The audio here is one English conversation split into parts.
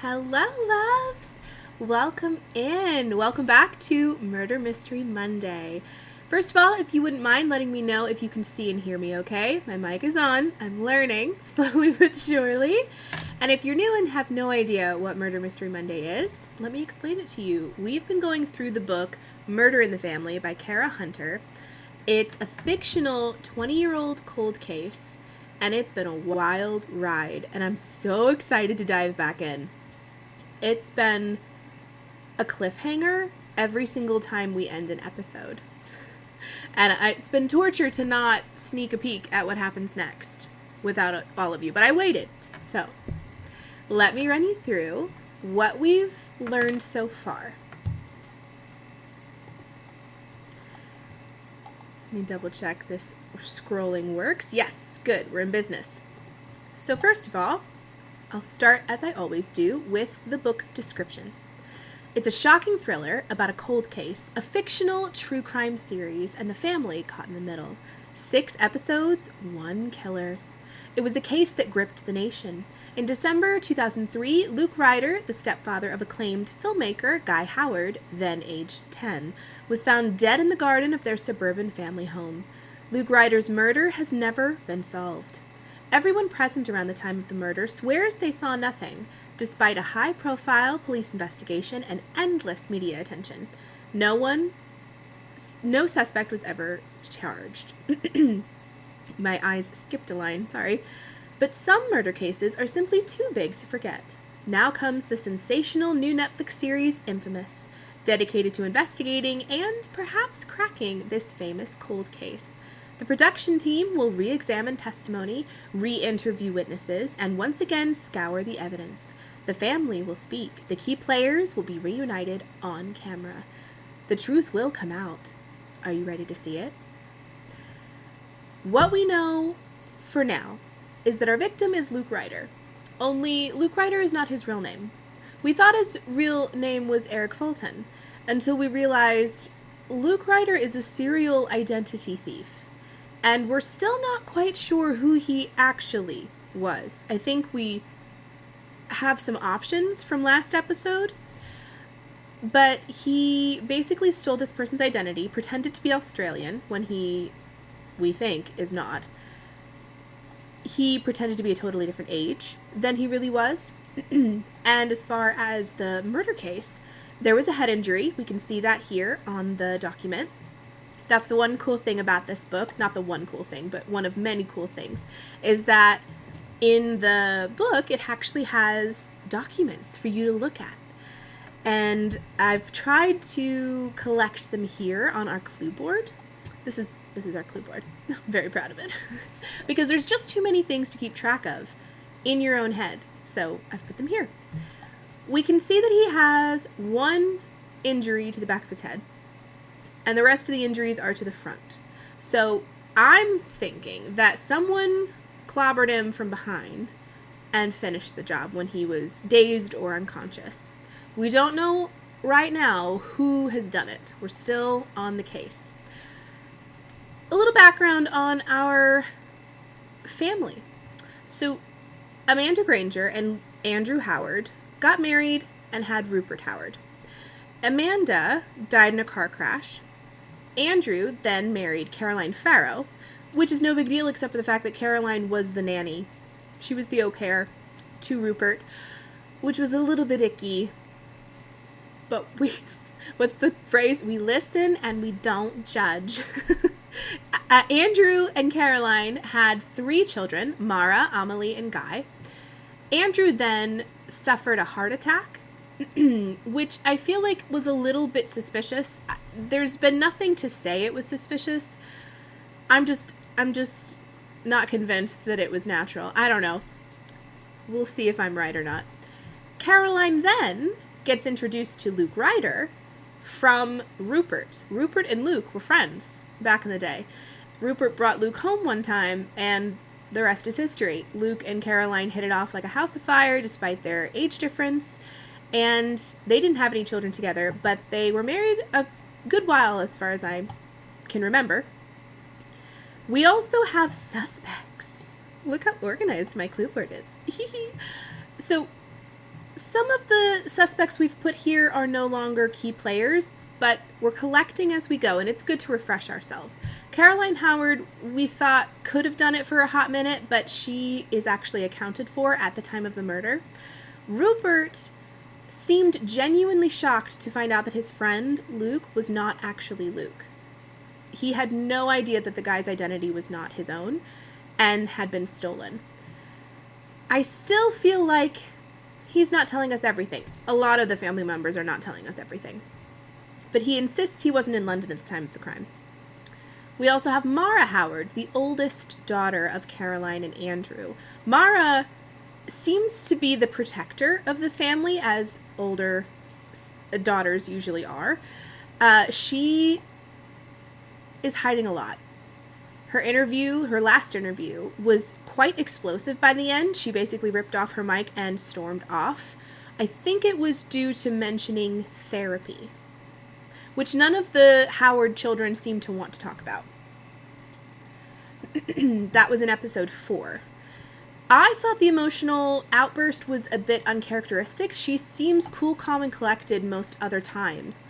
Hello, loves! Welcome in. Welcome back to Murder Mystery Monday. First of all, if you wouldn't mind letting me know if you can see and hear me okay. My mic is on. I'm learning, slowly but surely. And if you're new and have no idea what Murder Mystery Monday is, let me explain it to you. We've been going through the book Murder in the Family by Cara Hunter. It's a fictional 20-year-old cold case, and it's been a wild ride, and I'm so excited to dive back in. It's been a cliffhanger every single time we end an episode. And it's been torture to not sneak a peek at what happens next without all of you. But I waited. So let me run you through what we've learned so far. Let me double check this scrolling works. Yes, good. We're in business. So first of all, I'll start, as I always do, with the book's description. It's a shocking thriller about a cold case, a fictional true crime series, and the family caught in the middle. 6 episodes, 1 killer. It was a case that gripped the nation. In December 2003, Luke Ryder, the stepfather of acclaimed filmmaker Guy Howard, then aged 10, was found dead in the garden of their suburban family home. Luke Ryder's murder has never been solved. Everyone present around the time of the murder swears they saw nothing, despite a high-profile police investigation and endless media attention. No suspect was ever charged. My eyes skipped a line, sorry. But some murder cases are simply too big to forget. Now comes the sensational new Netflix series Infamous, dedicated to investigating and perhaps cracking this famous cold case. The production team will re-examine testimony, re-interview witnesses, and once again scour the evidence. The family will speak. The key players will be reunited on camera. The truth will come out. Are you ready to see it? What we know for now is that our victim is Luke Ryder. Only Luke Ryder is not his real name. We thought his real name was Eric Fulton until we realized Luke Ryder is a serial identity thief. And we're still not quite sure who he actually was. I think we have some options from last episode, but he basically stole this person's identity, pretended to be Australian when we think, is not. He pretended to be a totally different age than he really was. And as far as the murder case, there was a head injury. We can see that here on the document. That's the one cool thing about this book. Not the one cool thing, but one of many cool things, is that in the book, it actually has documents for you to look at. And I've tried to collect them here on our clue board. This is our clue board. I'm very proud of it. Because there's just too many things to keep track of in your own head. So I've put them here. We can see that he has one injury to the back of his head, and the rest of the injuries are to the front. So I'm thinking that someone clobbered him from behind and finished the job when he was dazed or unconscious. We don't know right now who has done it. We're still on the case. A little background on our family. So Amanda Granger and Andrew Howard got married and had Rupert Howard. Amanda died in a car crash. Andrew then married Caroline Farrow, which is no big deal except for the fact that Caroline was the nanny. She was the au pair to Rupert, which was a little bit icky. But what's the phrase? We listen and we don't judge. Andrew and Caroline had 3 children, Mara, Amelie, and Guy. Andrew then suffered a heart attack, which I feel like was a little bit suspicious. There's been nothing to say it was suspicious. I'm just not convinced that it was natural. I don't know. We'll see if I'm right or not. Caroline then gets introduced to Luke Ryder from Rupert. Rupert and Luke were friends back in the day. Rupert brought Luke home one time, and the rest is history. Luke and Caroline hit it off like a house of fire despite their age difference, and they didn't have any children together, but they were married a good while as far as I can remember. We also have suspects. Look how organized my clue board is. So some of the suspects we've put here are no longer key players, but we're collecting as we go, and it's good to refresh ourselves. Caroline Howard, we thought could have done it for a hot minute, but she is actually accounted for at the time of the murder. Rupert seemed genuinely shocked to find out that his friend, Luke, was not actually Luke. He had no idea that the guy's identity was not his own and had been stolen. I still feel like he's not telling us everything. A lot of the family members are not telling us everything. But he insists he wasn't in London at the time of the crime. We also have Mara Howard, the oldest daughter of Caroline and Andrew. Mara seems to be the protector of the family, as older daughters usually are. She is hiding a lot. Her last interview, was quite explosive by the end. She basically ripped off her mic and stormed off. I think it was due to mentioning therapy, which none of the Howard children seem to want to talk about. That was in episode 4. I thought the emotional outburst was a bit uncharacteristic. She seems cool, calm, and collected most other times.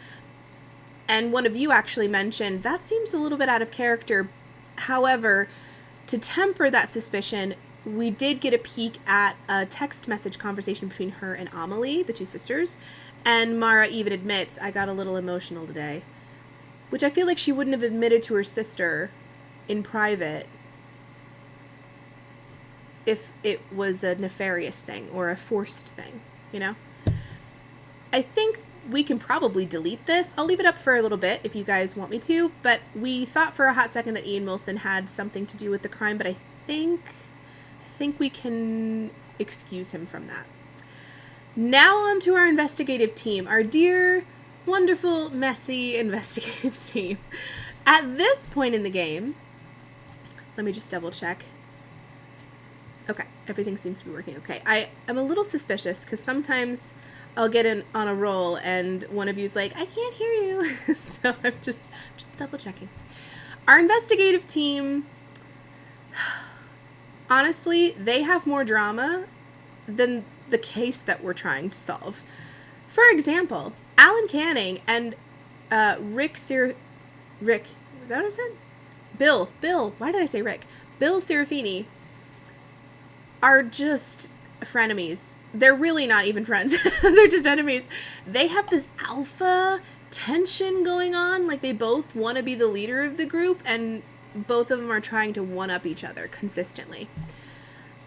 And one of you actually mentioned that seems a little bit out of character. However, to temper that suspicion, we did get a peek at a text message conversation between her and Amelie, the two sisters. And Mara even admits, I got a little emotional today. Which I feel like she wouldn't have admitted to her sister in private if it was a nefarious thing or a forced thing, you know? I think we can probably delete this. I'll leave it up for a little bit if you guys want me to, but we thought for a hot second that Ian Wilson had something to do with the crime, but I think we can excuse him from that. Now on to our investigative team, our dear, wonderful, messy investigative team. At this point in the game, let me just double check. Okay, everything seems to be working okay. I am a little suspicious because sometimes I'll get in on a roll and one of you's like, I can't hear you. So I'm just double checking. Our investigative team, honestly, they have more drama than the case that we're trying to solve. For example, Alan Canning and Rick, was that what I said? Bill, why did I say Rick? Bill Serafini are just frenemies. They're really not even friends. They're just enemies. They have this alpha tension going on. Like they both want to be the leader of the group and both of them are trying to one-up each other consistently.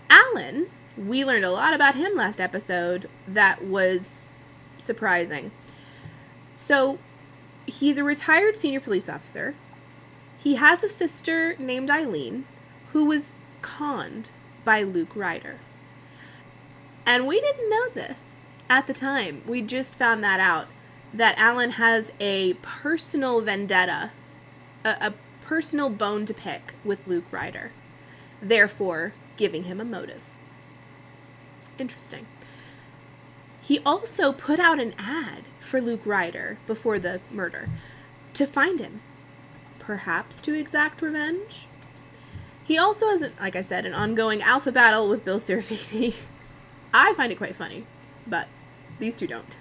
Alan, we learned a lot about him last episode that was surprising. So he's a retired senior police officer. He has a sister named Eileen who was conned by Luke Ryder. And we didn't know this at the time. We just found that out, that Alan has a personal vendetta, a personal bone to pick with Luke Ryder, therefore giving him a motive. Interesting. He also put out an ad for Luke Ryder before the murder to find him, perhaps to exact revenge. He also has, like I said, an ongoing alpha battle with Bill Serafini. I find it quite funny, but these two don't.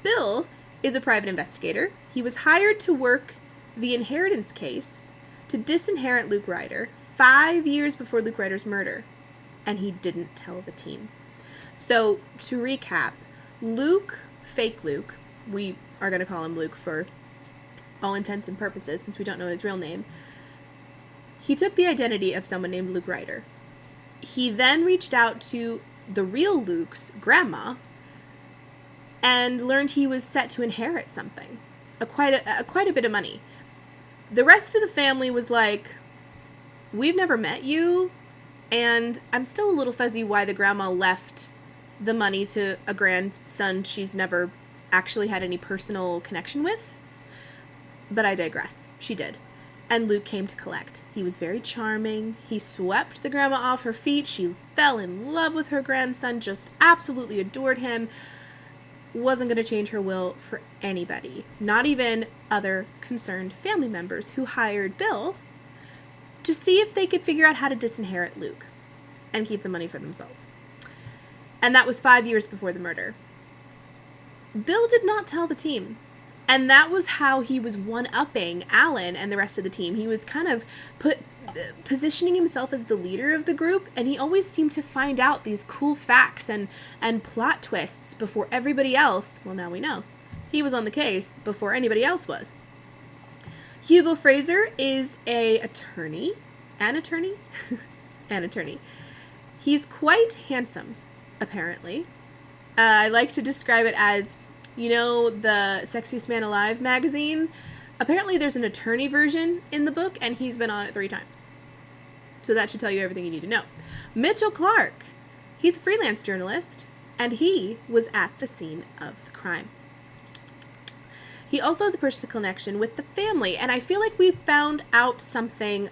Bill is a private investigator. He was hired to work the inheritance case to disinherit Luke Ryder 5 years before Luke Ryder's murder, and he didn't tell the team. So, to recap, Luke, fake Luke, we are going to call him Luke for all intents and purposes since we don't know his real name, he took the identity of someone named Luke Ryder. He then reached out to the real Luke's grandma and learned he was set to inherit something, quite a bit of money. The rest of the family was like, we've never met you, and I'm still a little fuzzy why the grandma left the money to a grandson she's never actually had any personal connection with. But I digress. She did. And Luke came to collect. He was very charming. He swept the grandma off her feet. She fell in love with her grandson, just absolutely adored him. Wasn't going to change her will for anybody, not even other concerned family members who hired Bill to see if they could figure out how to disinherit Luke and keep the money for themselves. And that was 5 years before the murder. Bill did not tell the team. And that was how he was one-upping Alan and the rest of the team. He was kind of positioning himself as the leader of the group, and he always seemed to find out these cool facts and plot twists before everybody else. Well, now we know. He was on the case before anybody else was. Hugo Fraser is an attorney. He's quite handsome, apparently. I like to describe it as, you know, the Sexiest Man Alive magazine? Apparently there's an attorney version in the book, and he's been on it 3 times. So that should tell you everything you need to know. Mitchell Clark. He's a freelance journalist, and he was at the scene of the crime. He also has a personal connection with the family, and I feel like we found out something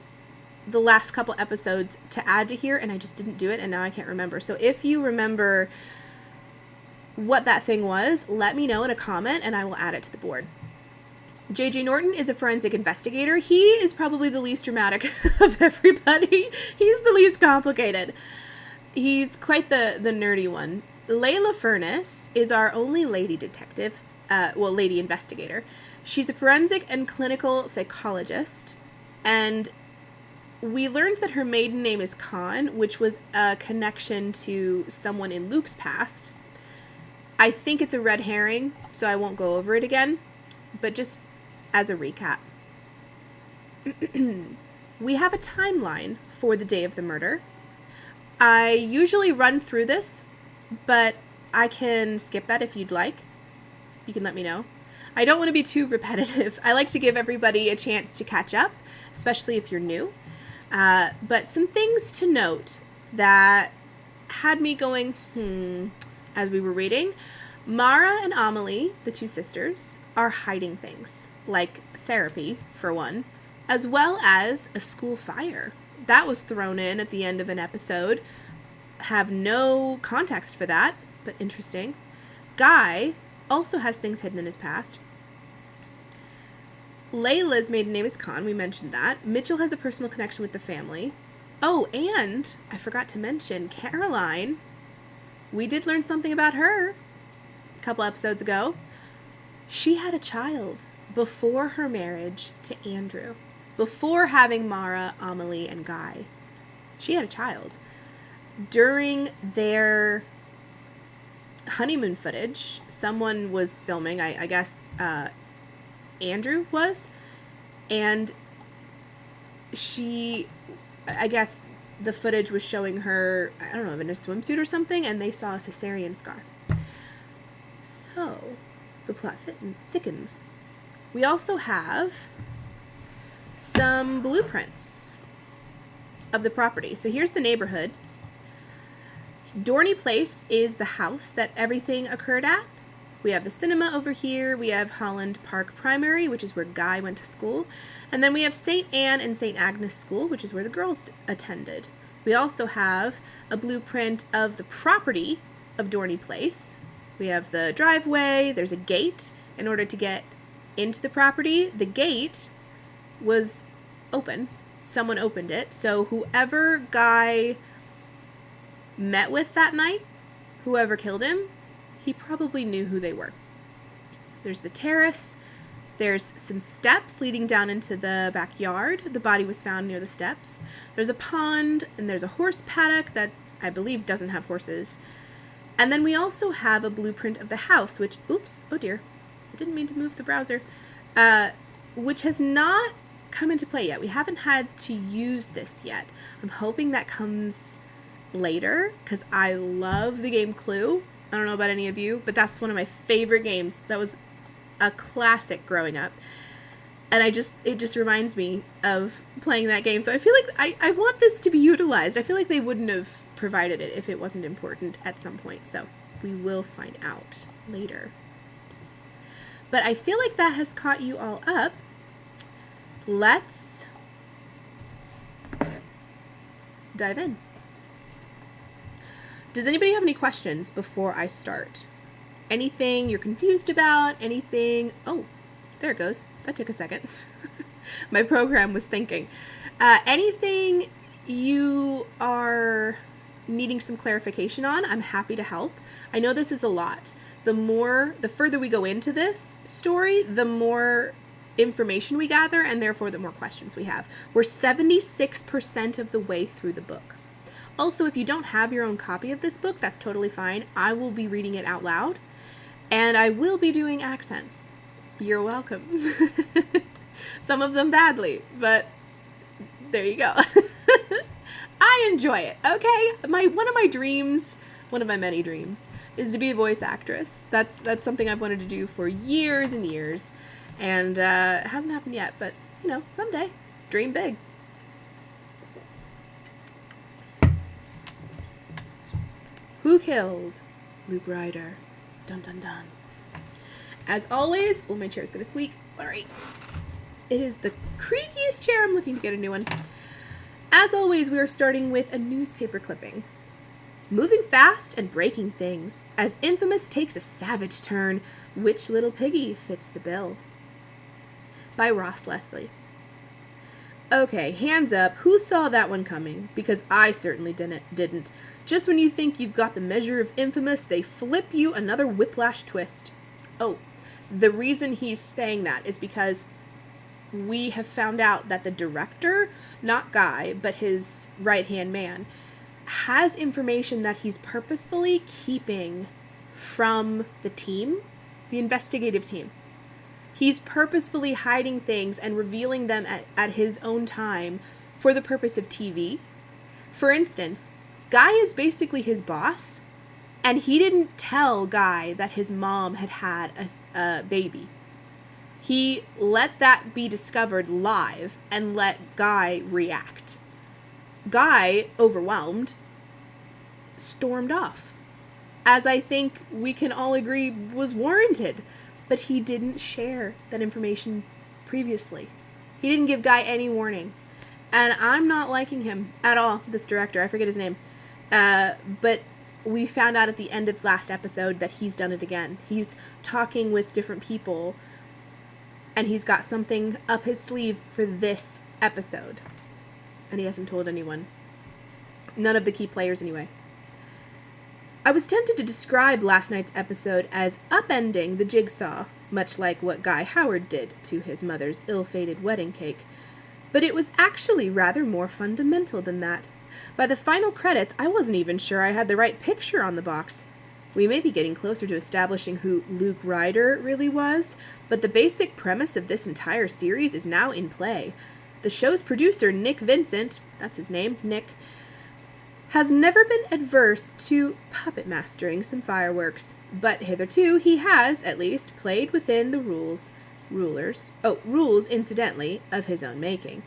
the last couple episodes to add to here, and I just didn't do it, and now I can't remember. So if you remember what that thing was, let me know in a comment and I will add it to the board. JJ Norton is a forensic investigator. He is probably the least dramatic of everybody. He's the least complicated. He's quite the nerdy one. Layla Furness is our only lady detective, lady investigator. She's a forensic and clinical psychologist, and we learned that her maiden name is Khan, which was a connection to someone in Luke's past. I think it's a red herring, so I won't go over it again, but just as a recap. We have a timeline for the day of the murder. I usually run through this, but I can skip that if you'd like. You can let me know. I don't want to be too repetitive. I like to give everybody a chance to catch up, especially if you're new. But some things to note that had me going, as we were reading. Mara and Amelie, the two sisters, are hiding things, like therapy, for one, as well as a school fire. That was thrown in at the end of an episode. Have no context for that, but interesting. Guy also has things hidden in his past. Layla's maiden name is Khan, we mentioned that. Mitchell has a personal connection with the family. Oh, and I forgot to mention Caroline. We did learn something about her a couple episodes ago. She had a child before her marriage to Andrew. Before having Mara, Amelie, and Guy. She had a child. During their honeymoon footage, someone was filming, I guess Andrew was, and I guess the footage was showing her, I don't know, in a swimsuit or something, and they saw a cesarean scar. So, the plot thickens. We also have some blueprints of the property. So here's the neighborhood. Dorney Place is the house that everything occurred at. We have the cinema over here. We have Holland Park Primary, which is where Guy went to school. And then we have St. Anne and St. Agnes School, which is where the girls attended. We also have a blueprint of the property of Dorney Place. We have the driveway. There's a gate in order to get into the property. The gate was open. Someone opened it. So whoever Guy met with that night, whoever killed him, he probably knew who they were. There's the terrace. There's some steps leading down into the backyard. The body was found near the steps. There's a pond, and there's a horse paddock that I believe doesn't have horses. And then we also have a blueprint of the house, which, oops, oh dear, I didn't mean to move the browser, which has not come into play yet. We haven't had to use this yet. I'm hoping that comes later, because I love the game Clue. I don't know about any of you, but that's one of my favorite games. That was a classic growing up. And it just reminds me of playing that game. So I feel like I want this to be utilized. I feel like they wouldn't have provided it if it wasn't important at some point. So we will find out later. But I feel like that has caught you all up. Let's dive in. Does anybody have any questions before I start? Anything you're confused about? Anything? Oh, there it goes. That took a second. My program was thinking. Anything you are needing some clarification on, I'm happy to help. I know this is a lot. The further we go into this story, the more information we gather, and therefore the more questions we have. We're 76% of the way through the book. Also, if you don't have your own copy of this book, that's totally fine. I will be reading it out loud, and I will be doing accents. You're welcome. Some of them badly, but there you go. I enjoy it, okay? One of my many dreams, is to be a voice actress. That's something I've wanted to do for years and years, and it hasn't happened yet, but, someday. Dream big. Who killed Luke Ryder? Dun dun dun. As always, my chair's gonna squeak. Sorry. It is the creakiest chair. I'm looking to get a new one. As always, we are starting with a newspaper clipping. Moving fast and breaking things. As Infamous takes a savage turn, which little piggy fits the bill? By Ross Leslie. Okay, hands up. Who saw that one coming? Because I certainly didn't. Just when you think you've got the measure of infamous, they flip you another whiplash twist. Oh, the reason he's saying that is because we have found out that the director, not Guy, but his right-hand man, has information that he's purposefully keeping from the team, the investigative team. He's purposefully hiding things and revealing them at his own time for the purpose of TV. For instance, Guy is basically his boss, and he didn't tell Guy that his mom had had a baby. He let that be discovered live and let Guy react. Guy, overwhelmed, stormed off, as I think we can all agree was warranted. But he didn't share that information previously. He didn't give Guy any warning. And I'm not liking him at all, this director. I forget his name. But we found out at the end of last episode that he's done it again. He's talking with different people, and he's got something up his sleeve for this episode. And he hasn't told anyone. None of the key players, anyway. I was tempted to describe last night's episode as upending the jigsaw, much like what Guy Howard did to his mother's ill-fated wedding cake. But it was actually rather more fundamental than that. By the final credits, I wasn't even sure I had the right picture on the box. We may be getting closer to establishing who Luke Ryder really was, but the basic premise of this entire series is now in play. The show's producer, Nick Vincent, that's his name, Nick, has never been adverse to puppet mastering some fireworks, but hitherto he has, at least, played within the rules, incidentally, of his own making.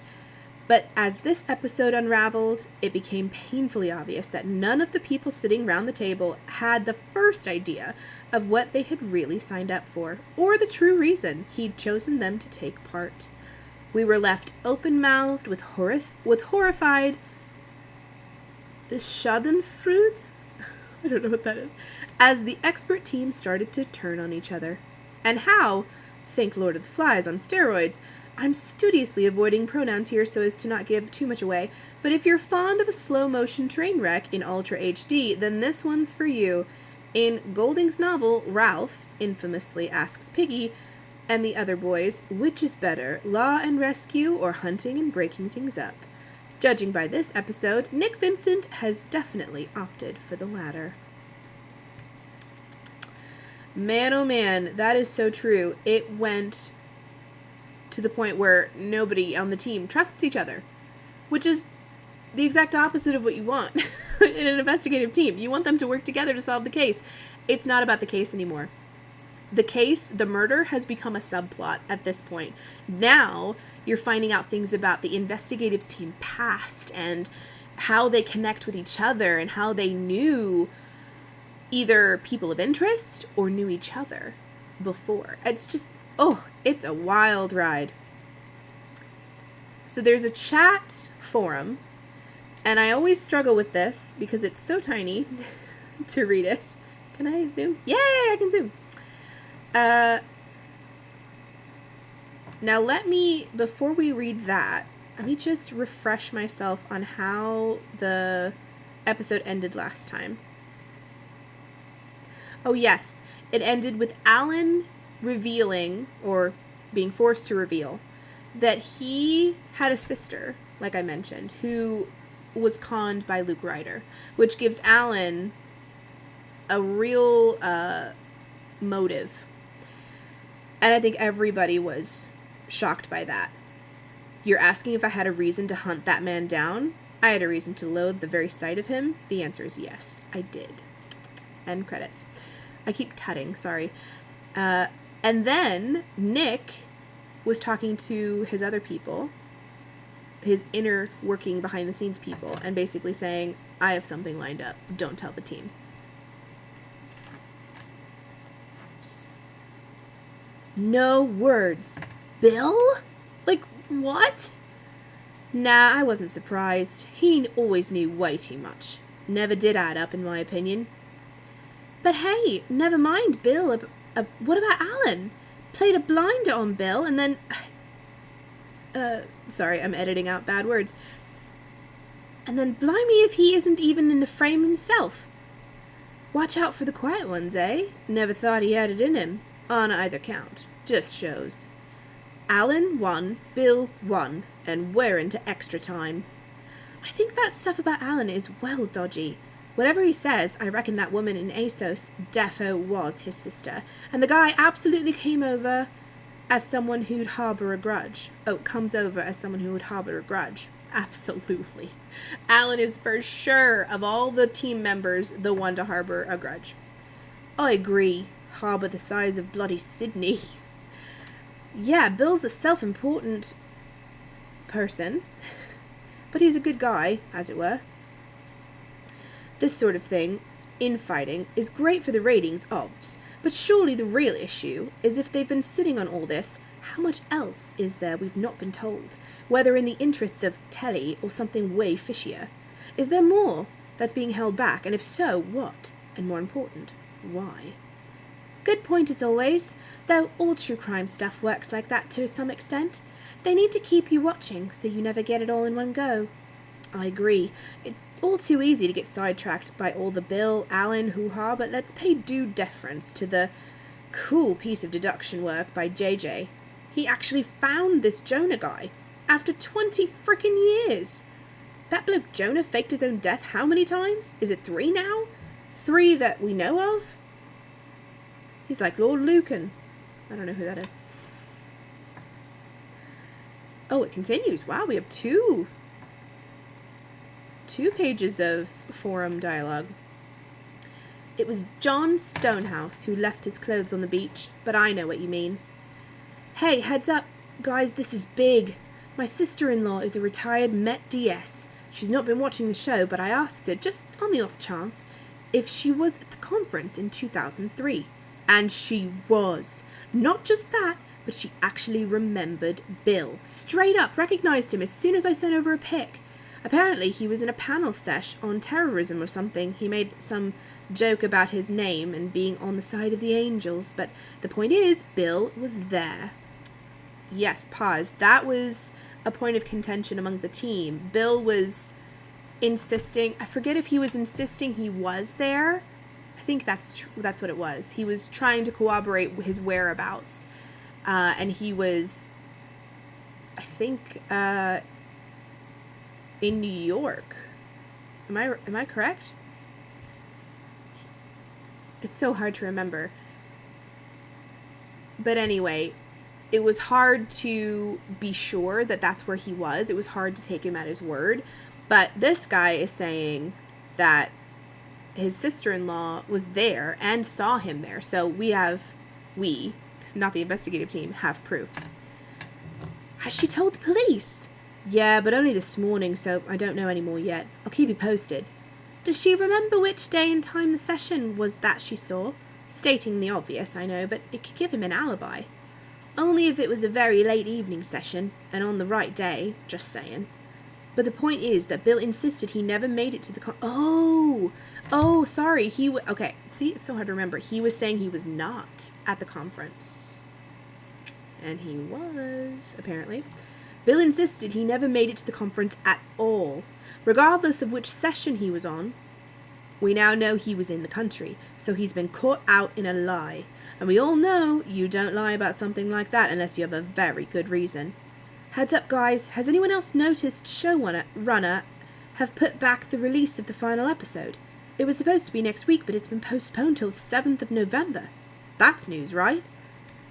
But as this episode unraveled, it became painfully obvious that none of the people sitting round the table had the first idea of what they had really signed up for, or the true reason he'd chosen them to take part. We were left open-mouthed with horrified schadenfreude? I don't know what that is. As the expert team started to turn on each other. And how, thank Lord of the Flies on steroids, I'm studiously avoiding pronouns here so as to not give too much away, but if you're fond of a slow-motion train wreck in Ultra HD, then this one's for you. In Golding's novel, Ralph infamously asks Piggy and the other boys, which is better, law and rescue or hunting and breaking things up? Judging by this episode, Nick Vincent has definitely opted for the latter. Man, oh man, that is so true. It went to the point where nobody on the team trusts each other, which is the exact opposite of what you want in an investigative team. You want them to work together to solve the case. It's not about the case anymore. The case, the murder, has become a subplot at this point. Now you're finding out things about the investigative team past and how they connect with each other and how they knew either people of interest or knew each other before. It's just, it's a wild ride. So there's a chat forum, and I always struggle with this because it's so tiny to read it. Can I zoom? Yay, I can zoom. Now before we read that, let me just refresh myself on how the episode ended last time. Oh yes, it ended with Alan revealing, or being forced to reveal, that he had a sister, like I mentioned, who was conned by Luke Ryder, which gives Alan a real motive. And I think everybody was shocked by that. You're asking if I had a reason to hunt that man down? I had a reason to loathe the very sight of him? The answer is yes, I did. End credits. I keep tutting, sorry. And then Nick was talking to his other people, his inner working behind the scenes people, and basically saying, I have something lined up. Don't tell the team. No words. Bill? Like, what? Nah, I wasn't surprised. He always knew way too much. Never did add up, in my opinion. But hey, never mind Bill. What about Alan? Played a blinder on Bill, and then... Sorry, I'm editing out bad words. And then blimey if he isn't even in the frame himself. Watch out for the quiet ones, eh? Never thought he had it in him, on either count. Just shows. Alan won, Bill won, and we're into extra time. I think that stuff about Alan is well dodgy. Whatever he says, I reckon that woman in ASOS defo was his sister, and the guy absolutely came over as someone who'd harbour a grudge. Oh, comes over as someone who would harbour a grudge. Absolutely. Alan is for sure, of all the team members, the one to harbour a grudge. I agree. Harbour the size of bloody Sydney. Yeah, Bill's a self-important person, but he's a good guy, as it were. This sort of thing, infighting, is great for the ratings ofs, but surely the real issue is if they've been sitting on all this, how much else is there we've not been told, whether in the interests of telly or something way fishier? Is there more that's being held back, and if so, what? And more important, why? Good point as always, though all true crime stuff works like that to some extent. They need to keep you watching so you never get it all in one go. I agree. It's all too easy to get sidetracked by all the Bill, Alan hoo-ha, but let's pay due deference to the cool piece of deduction work by JJ. He actually found this Jonah guy after 20 frickin' years. That bloke Jonah faked his own death how many times? Is it 3 now? 3 that we know of? He's like Lord Lucan. I don't know who that is. Oh, it continues. Wow, we have two pages of forum dialogue. It was John Stonehouse who left his clothes on the beach, but I know what you mean. Hey, heads up. Guys, this is big. My sister-in-law is a retired Met DS. She's not been watching the show, but I asked her, just on the off chance, if she was at the conference in 2003. And she was. Not just that, but she actually remembered Bill. Straight up recognized him as soon as I sent over a pic. Apparently he was in a panel sesh on terrorism or something. He made some joke about his name and being on the side of the angels, but the point is, Bill was there. Yes, pause. That was a point of contention among the team. Bill was insisting, I forget if he was insisting he was there. I think that's what it was. He was trying to corroborate his whereabouts. And he was, I think, in New York. Am I correct? It's so hard to remember. But anyway, it was hard to be sure that that's where he was. It was hard to take him at his word. But this guy is saying that his sister-in-law was there and saw him there. So we, not the investigative team, have proof. Has she told the police? Yeah, but only this morning, so I don't know any more yet. I'll keep you posted. Does she remember which day and time the session was that she saw? Stating the obvious, I know, but it could give him an alibi. Only if it was a very late evening session, and on the right day, just saying. But the point is that Bill insisted he never made it to the Oh, sorry, okay, see, it's so hard to remember. He was saying he was not at the conference. And he was, apparently. Bill insisted he never made it to the conference at all, regardless of which session he was on. We now know he was in the country, so he's been caught out in a lie. And we all know you don't lie about something like that unless you have a very good reason. Heads up, guys, has anyone else noticed showrunner have put back the release of the final episode? It was supposed to be next week, but it's been postponed till the 7th of November. That's news, right?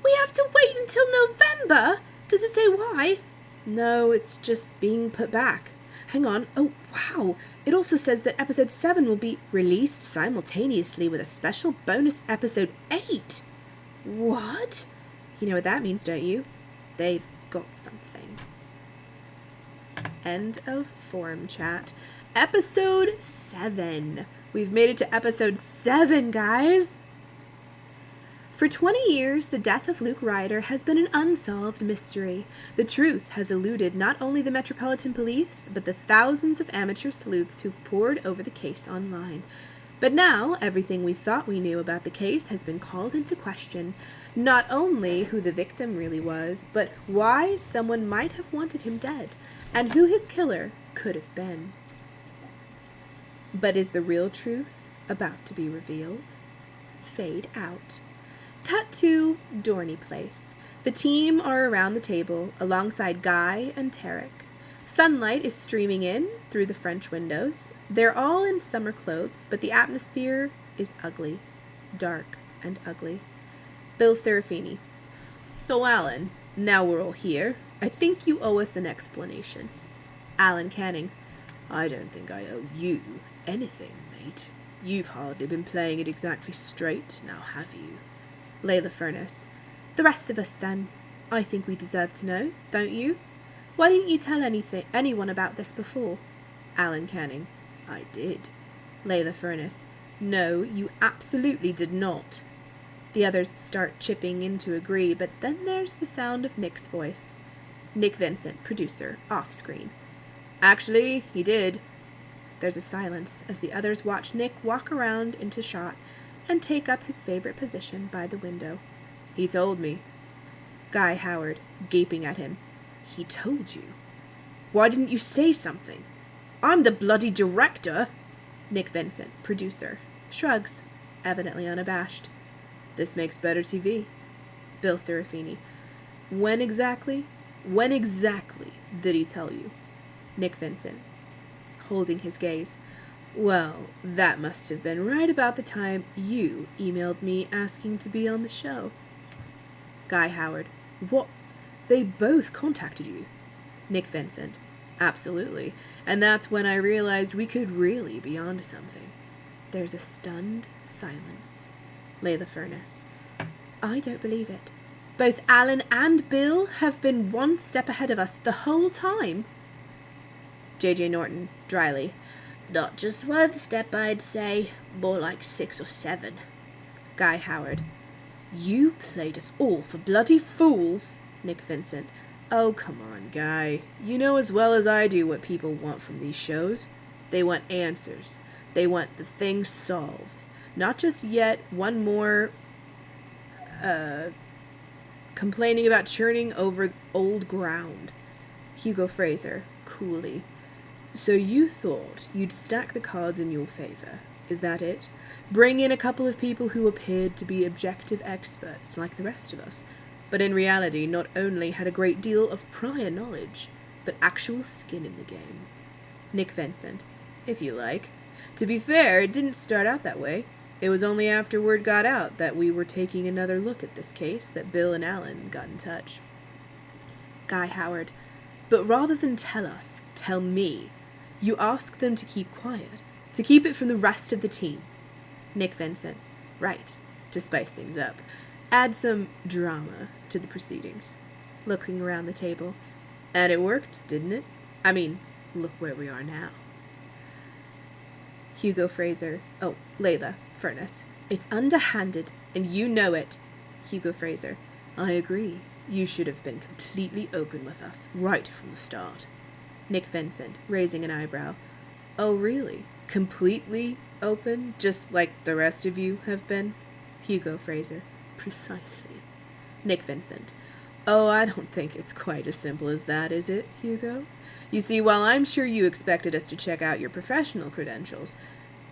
We have to wait until November? Does it say why? No, it's just being put back. Hang on. Oh, wow. It also says that episode 7 will be released simultaneously with a special bonus episode 8. What? You know what that means, don't you? They've got something. End of forum chat. Episode 7. We've made it to episode 7, guys. For 20 years, the death of Luke Ryder has been an unsolved mystery. The truth has eluded not only the Metropolitan Police, but the thousands of amateur sleuths who've pored over the case online. But now, everything we thought we knew about the case has been called into question. Not only who the victim really was, but why someone might have wanted him dead, and who his killer could have been. But is the real truth about to be revealed? Fade out. Cut to Dorney Place. The team are around the table, alongside Guy and Tarek. Sunlight is streaming in through the French windows. They're all in summer clothes, but the atmosphere is ugly. Dark and ugly. Bill Serafini. So, Alan, now we're all here, I think you owe us an explanation. Alan Canning. I don't think I owe you anything, mate. You've hardly been playing it exactly straight, now have you? Layla Furness. The rest of us, then. I think we deserve to know, don't you? Why didn't you tell anyone about this before? Alan Canning. I did. Layla Furness. No, you absolutely did not. The others start chipping in to agree, but then there's the sound of Nick's voice. Nick Vincent, producer, off screen. Actually, he did. There's a silence as the others watch Nick walk around into shot and take up his favorite position by the window. He told me. Guy Howard, gaping at him. He told you? Why didn't you say something? I'm the bloody director. Nick Vincent, producer, shrugs, evidently unabashed. This makes better TV. Bill Serafini. When exactly did he tell you? Nick Vincent, holding his gaze. Well, that must have been right about the time you emailed me asking to be on the show. Guy Howard. What? They both contacted you? Nick Vincent. Absolutely. And that's when I realized we could really be onto something. There's a stunned silence. Layla Furness. I don't believe it. Both Alan and Bill have been one step ahead of us the whole time. J.J. Norton, dryly. Not just one step, I'd say. More like 6 or 7. Guy Howard. You played us all for bloody fools. Nick Vincent. Oh, come on, Guy. You know as well as I do what people want from these shows. They want answers. They want the thing solved. Not just yet one more, complaining about churning over old ground. Hugo Fraser, coolly. So you thought you'd stack the cards in your favor. Is that it? Bring in a couple of people who appeared to be objective experts like the rest of us, but in reality not only had a great deal of prior knowledge, but actual skin in the game. Nick Vincent. If you like. To be fair, it didn't start out that way. It was only after word got out that we were taking another look at this case that Bill and Alan got in touch. Guy Howard. But rather than tell us, tell me. You asked them to keep quiet, to keep it from the rest of the team. Nick Vincent. Right, to spice things up. Add some drama to the proceedings. Looking around the table. And it worked, didn't it? I mean, look where we are now. Hugo Fraser. Oh, Layla Furness. It's underhanded, and you know it. Hugo Fraser. I agree. You should have been completely open with us, right from the start. Nick Vincent, raising an eyebrow. Oh, really? Completely open, just like the rest of you have been? Hugo Fraser. Precisely. Nick Vincent. Oh, I don't think it's quite as simple as that, is it, Hugo? You see, while I'm sure you expected us to check out your professional credentials,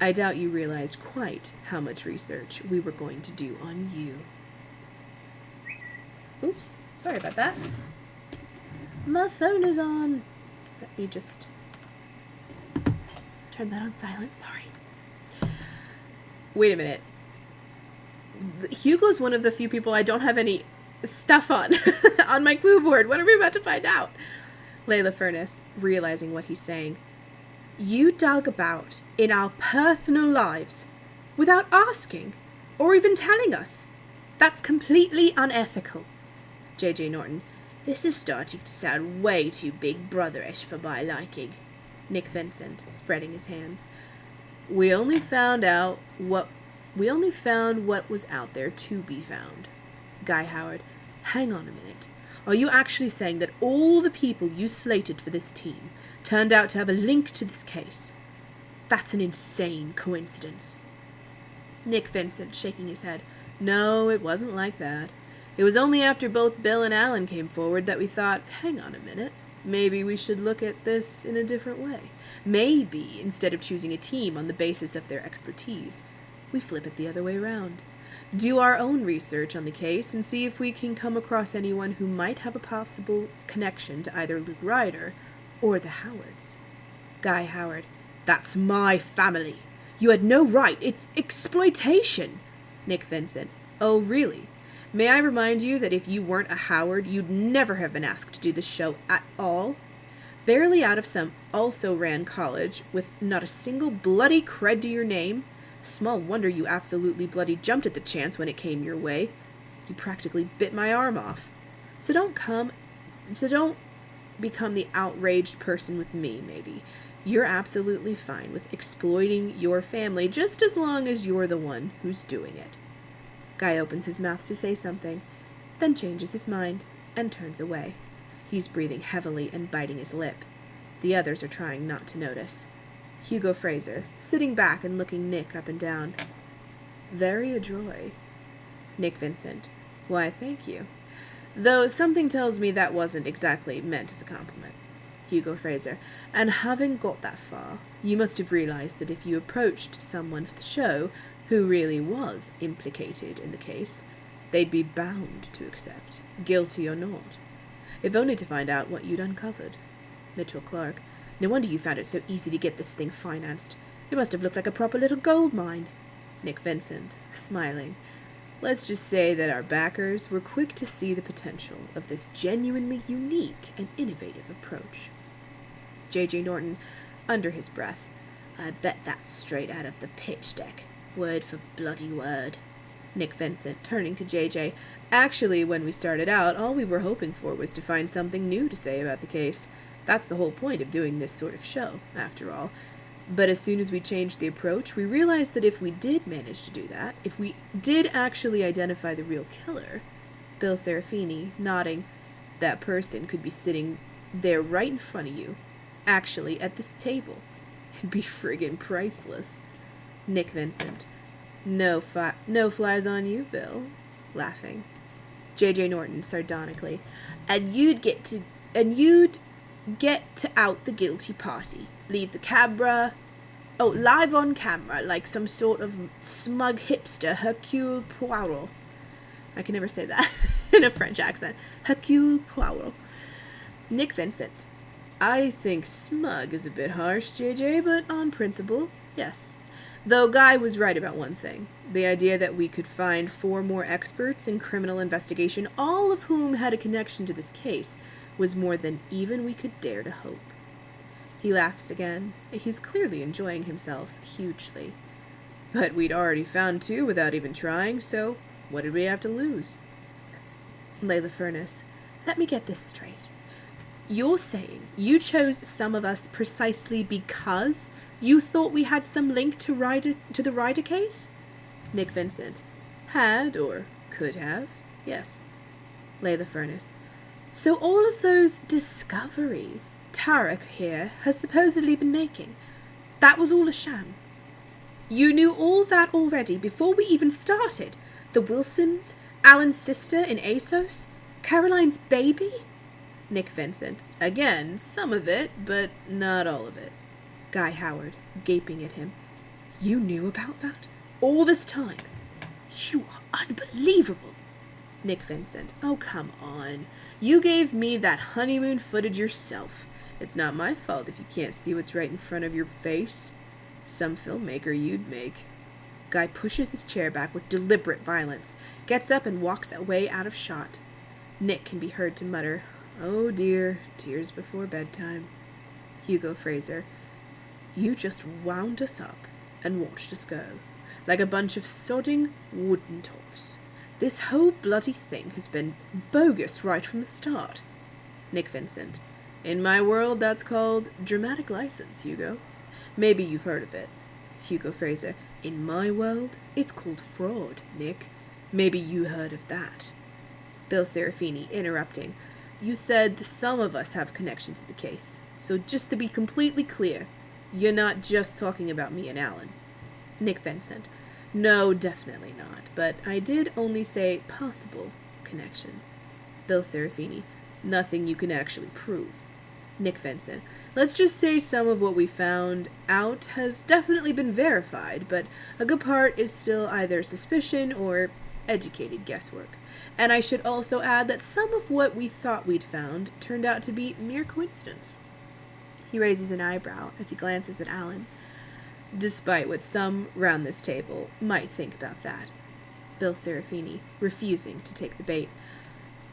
I doubt you realized quite how much research we were going to do on you. Oops, sorry about that. My phone is on. Let me just turn that on silent, sorry. Wait a minute. Hugo's one of the few people I don't have any stuff on on my clue board. What are we about to find out? Layla Furness, realizing what he's saying. You dug about in our personal lives without asking or even telling us. That's completely unethical. J.J. Norton. This is starting to sound way too big brotherish for my liking. Nick Vincent, spreading his hands. We only found what was out there to be found. Guy Howard. Hang on a minute. Are you actually saying that all the people you slated for this team turned out to have a link to this case? That's an insane coincidence. Nick Vincent, shaking his head. No, it wasn't like that. It was only after both Bill and Alan came forward that we thought, hang on a minute, maybe we should look at this in a different way. Maybe, instead of choosing a team on the basis of their expertise, we flip it the other way around. Do our own research on the case and see if we can come across anyone who might have a possible connection to either Luke Ryder or the Howards. Guy Howard. That's my family. You had no right. It's exploitation. Nick Vincent. Oh, really? May I remind you that if you weren't a Howard, you'd never have been asked to do the show at all? Barely out of some also-ran college, with not a single bloody cred to your name? Small wonder you absolutely bloody jumped at the chance when it came your way. You practically bit my arm off. So don't become the outraged person with me, matey. You're absolutely fine with exploiting your family just as long as you're the one who's doing it. Guy opens his mouth to say something, then changes his mind and turns away. He's breathing heavily and biting his lip. The others are trying not to notice. Hugo Fraser, sitting back and looking Nick up and down. Very adroit. Nick Vincent. Why, thank you. Though something tells me that wasn't exactly meant as a compliment. Hugo Fraser. And having got that far, you must have realized that if you approached someone for the show who really was implicated in the case, they'd be bound to accept, guilty or not. If only to find out what you'd uncovered. Mitchell Clark. No wonder you found it so easy to get this thing financed. It must have looked like a proper little gold mine. Nick Vincent, smiling. Let's just say that our backers were quick to see the potential of this genuinely unique and innovative approach. J.J. Norton, under his breath. I bet that's straight out of the pitch deck. Word for bloody word. Nick Vincent, turning to J.J. Actually, when we started out, all we were hoping for was to find something new to say about the case. That's the whole point of doing this sort of show, after all. But as soon as we changed the approach, we realized that if we did manage to do that, if we did actually identify the real killer, Bill Serafini, nodding, that person could be sitting there right in front of you, actually at this table. It'd be friggin' priceless. Nick Vincent. No flies on you, Bill. Laughing. J.J. Norton, sardonically. And you'd get to out the guilty party. Leave the camera... Oh, live on camera, like some sort of smug hipster, Hercule Poirot. I can never say that in a French accent. Hercule Poirot. Nick Vincent. I think smug is a bit harsh, JJ, but on principle, yes. Though Guy was right about one thing. The idea that we could find 4 more experts in criminal investigation, all of whom had a connection to this case, was more than even we could dare to hope. He laughs again. He's clearly enjoying himself hugely. But we'd already found 2 without even trying, so what did we have to lose? Layla Furness. Let me get this straight. You're saying you chose some of us precisely because you thought we had some link to the Ryder case? Nick Vincent. Had, or could have, yes. Layla Furness. So all of those discoveries Tarek here has supposedly been making, that was all a sham? You knew all that already before we even started? The Wilsons, Alan's sister in ASOS, Caroline's baby? Nick Vincent. Again, some of it, but not all of it. Guy Howard, gaping at him. You knew about that? All this time? You are unbelievable. Nick Vincent. Oh, come on. You gave me that honeymoon footage yourself. It's not my fault if you can't see what's right in front of your face. Some filmmaker you'd make. Guy pushes his chair back with deliberate violence, gets up and walks away out of shot. Nick can be heard to mutter, oh dear, tears before bedtime. Hugo Fraser. You just wound us up and watched us go, like a bunch of sodding wooden tops. This whole bloody thing has been bogus right from the start. Nick Vincent. In my world, that's called dramatic license, Hugo. Maybe you've heard of it. Hugo Fraser. In my world, it's called fraud, Nick. Maybe you heard of that. Bill Serafini, interrupting. You said some of us have connection to the case. So just to be completely clear, you're not just talking about me and Alan. Nick Vincent. No, definitely not, but I did only say possible connections. Bill Serafini. Nothing you can actually prove. Nick Vincent. Let's just say some of what we found out has definitely been verified, but a good part is still either suspicion or educated guesswork. And I should also add that some of what we thought we'd found turned out to be mere coincidence. He raises an eyebrow as he glances at Alan, despite what some round this table might think about that. Bill Serafini, refusing to take the bait.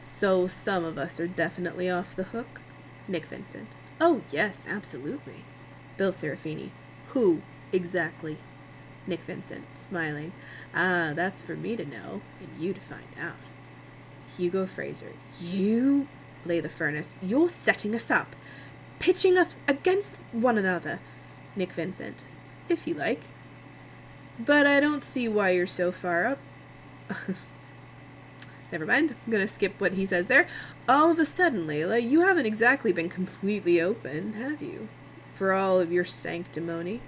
So some of us are definitely off the hook? Nick Vincent. Oh, yes, absolutely. Bill Serafini. Who, exactly? Nick Vincent, smiling. Ah, that's for me to know, and you to find out. Hugo Fraser. You? Lay the Furnace. You're setting us up. Pitching us against one another. Nick Vincent. If you like. But I don't see why you're so far up. Never mind, I'm gonna skip what he says there. All of a sudden, Layla, you haven't exactly been completely open, have you? For all of your sanctimony?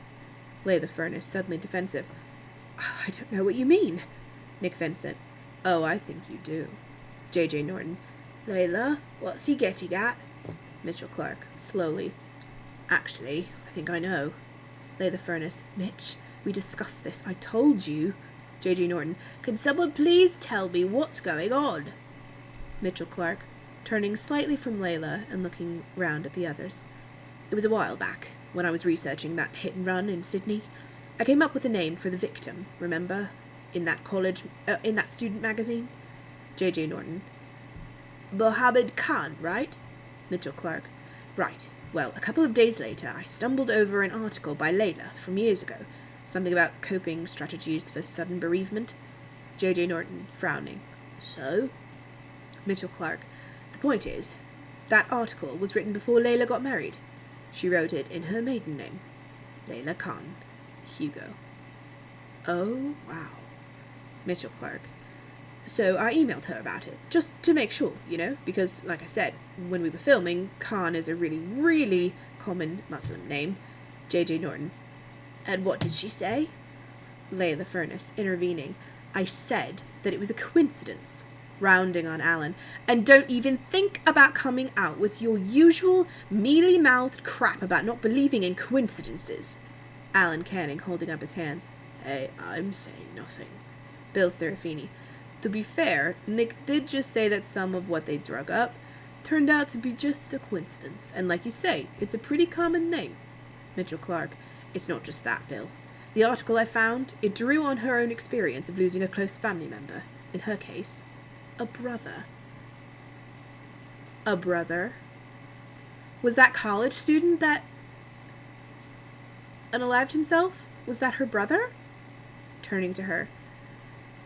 Lay the Furnace, suddenly defensive. I don't know what you mean. Nick Vincent. Oh, I think you do. J.J. Norton. Layla, what's he getting at? Mitchell Clark, slowly. Actually, I think I know. Lay the Furnace. Mitch, we discussed this. I told you. J.J. Norton. Can someone please tell me what's going on? Mitchell Clark, turning slightly from Layla and looking round at the others. It was a while back, when I was researching that hit and run in Sydney. I came up with a name for the victim, remember? In that student magazine? J.J. Norton. Mohammed Khan, right? Mitchell Clark. Right. Well, a couple of days later, I stumbled over an article by Layla from years ago. Something about coping strategies for sudden bereavement. J.J. Norton, frowning. So? Mitchell Clark. The point is, that article was written before Layla got married. She wrote it in her maiden name. Layla Khan. Hugo. Oh, wow. Mitchell Clark. So I emailed her about it, just to make sure, because, like I said, when we were filming, Khan is a really, really common Muslim name. J.J. Norton. And what did she say? Lay the Furnace, intervening. I said that it was a coincidence. Rounding on Alan. And don't even think about coming out with your usual mealy-mouthed crap about not believing in coincidences. Alan Canning, holding up his hands. Hey, I'm saying nothing. Bill Serafini. To be fair, Nick did just say that some of what they drug up turned out to be just a coincidence. And like you say, it's a pretty common name. Mitchell Clark. It's not just that, Bill. The article I found, it drew on her own experience of losing a close family member. In her case, a brother. A brother? Was that college student that unalived himself? Was that her brother? Turning to her.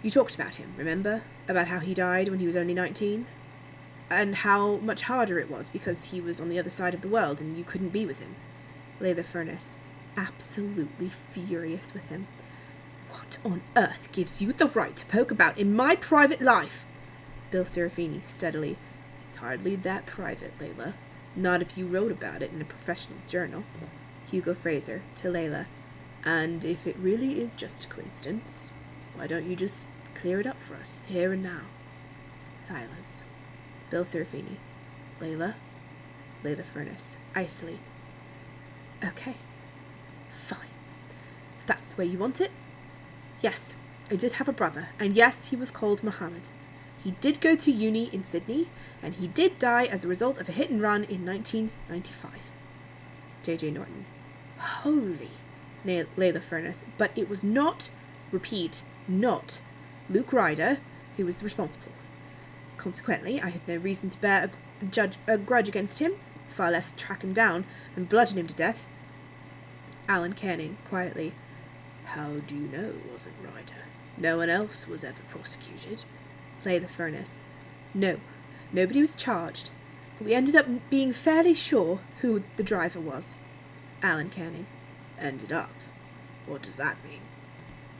You talked about him, remember? About how he died when he was only 19? And how much harder it was because he was on the other side of the world and you couldn't be with him. Lay the Furnace. Absolutely furious with him. What on earth gives you the right to poke about in my private life? Bill Serafini, steadily. It's hardly that private, Layla. Not if you wrote about it in a professional journal. Hugo Fraser, to Layla. And if it really is just a coincidence, why don't you just clear it up for us, here and now? Silence. Bill Serafini. Layla? Lay the Furnace, icily. Okay. Fine. If that's the way you want it. Yes, I did have a brother, and yes, he was called Mohammed. He did go to uni in Sydney, and he did die as a result of a hit and run in 1995. J.J. Norton. Holy. Lay the Furnace. But it was not, repeat, not Luke Ryder who was responsible. Consequently, I had no reason to bear a grudge against him, far less track him down and bludgeon him to death. Alan Canning, quietly. How do you know it wasn't Ryder? No one else was ever prosecuted. Lay the Furnace. No, nobody was charged, but we ended up being fairly sure who the driver was. Alan Canning. Ended up? What does that mean?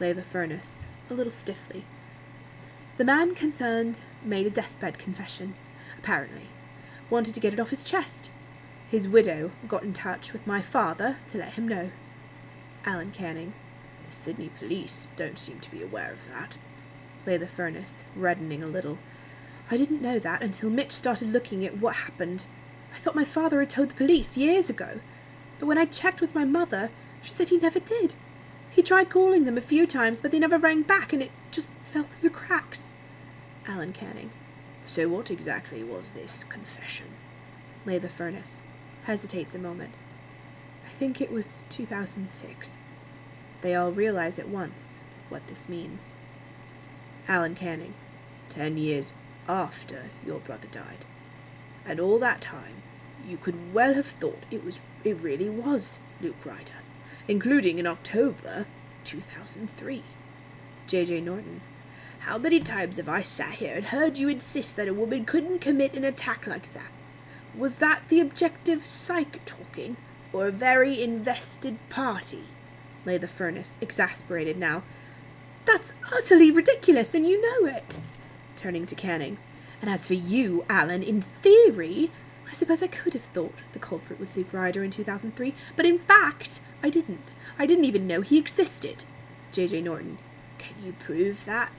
Lay the Furnace, a little stiffly. The man concerned made a deathbed confession, apparently. Wanted to get it off his chest. His widow got in touch with my father to let him know. Alan Canning. The Sydney police don't seem to be aware of that. Lay the Furnace, reddening a little. I didn't know that until Mitch started looking at what happened. I thought my father had told the police years ago. But when I checked with my mother, she said he never did. He tried calling them a few times, but they never rang back, and it just fell through the cracks. Alan Canning. So what exactly was this confession? Lay the Furnace. Hesitates a moment. I think it was 2006. They all realize at once what this means. Alan Canning. 10 years after your brother died. And all that time, you could well have thought it really was Luke Ryder, including in October 2003. J.J. Norton. How many times have I sat here and heard you insist that a woman couldn't commit an attack like that? Was that the objective psych talking, or a very invested party? Lay the Furnace, exasperated now. That's utterly ridiculous, and you know it. Turning to Canning. And as for you, Alan, in theory, I suppose I could have thought the culprit was Luke Ryder in 2003, but in fact, I didn't. I didn't even know he existed. J.J. Norton. Can you prove that?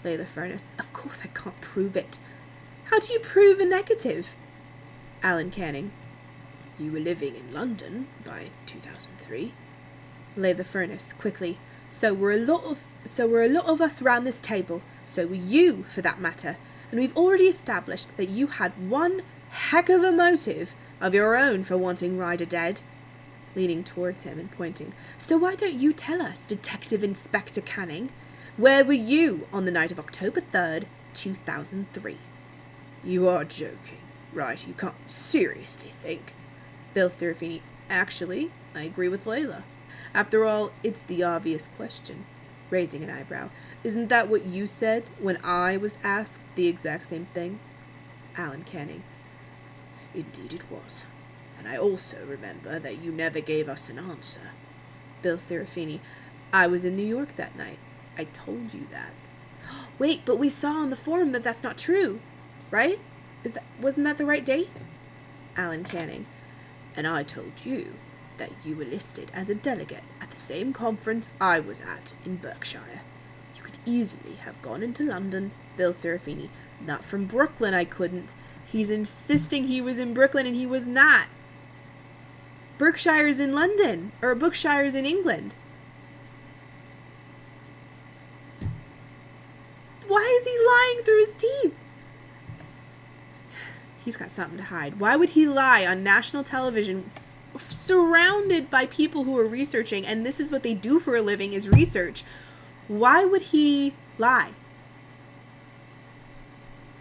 Lay the Furnace. Of course I can't prove it. How do you prove a negative? Alan Canning. You were living in London by 2003. Lay the Furnace, quickly. So were a lot of us round this table. So were you, for that matter. And we've already established that you had one heck of a motive of your own for wanting Ryder dead. Leaning towards him and pointing. So why don't you tell us, Detective Inspector Canning? Where were you on the night of October 3rd, 2003? You are joking, right? You can't seriously think. Bill Serafini. Actually, I agree with Layla. After all, it's the obvious question. Raising an eyebrow. Isn't that what you said when I was asked the exact same thing? Alan Canning. Indeed it was. And I also remember that you never gave us an answer. Bill Serafini. I was in New York that night. I told you that. Wait, but we saw on the forum that that's not true, right? Wasn't that the right date? Alan Canning. And I told you that you were listed as a delegate at the same conference I was at in Berkshire. You could easily have gone into London. Bill Serafini. Not from Brooklyn, I couldn't. He's insisting he was in Brooklyn and he was not. Berkshire's in London, or Berkshire's in England. Why is he lying through his teeth? He's got something to hide. Why would he lie on national television, surrounded by people who are researching, and this is what they do for a living, is research? Why would he lie?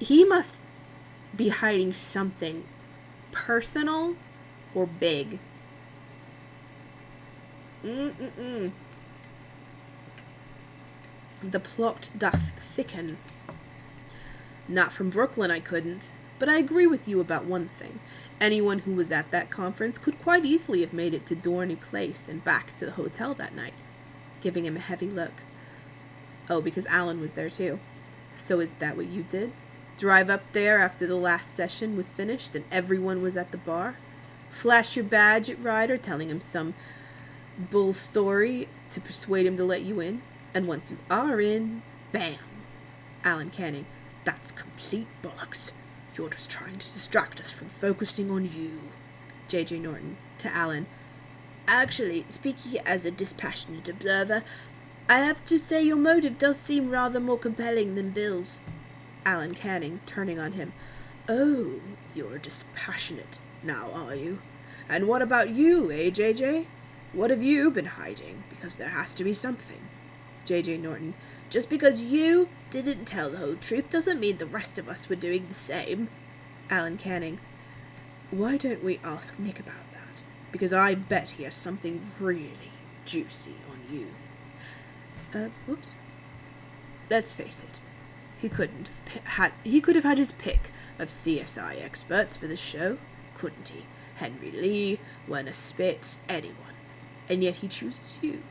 He must be hiding something personal or big. The plot doth thicken. Not from Brooklyn, I couldn't. But I agree with you about one thing. Anyone who was at that conference could quite easily have made it to Dorney Place and back to the hotel that night. Giving him a heavy look. Oh, because Alan was there too. So is that what you did? Drive up there after the last session was finished and everyone was at the bar? Flash your badge at Ryder, telling him some bull story to persuade him to let you in? And once you are in, bam! Alan Canning. That's complete bollocks. You're just trying to distract us from focusing on you. J.J. Norton. To Alan. Actually, speaking as a dispassionate observer, I have to say your motive does seem rather more compelling than Bill's. Alan Canning, turning on him. Oh, you're dispassionate now, are you? And what about you, J.J.? What have you been hiding? Because there has to be something. J.J. Norton. Just because you didn't tell the whole truth doesn't mean the rest of us were doing the same. Alan Canning. Why don't we ask Nick about that? Because I bet he has something really juicy on you. Whoops. Let's face it. He could have had his pick of CSI experts for this show, couldn't he? Henry Lee, Werner Spitz, anyone. And yet he chooses you.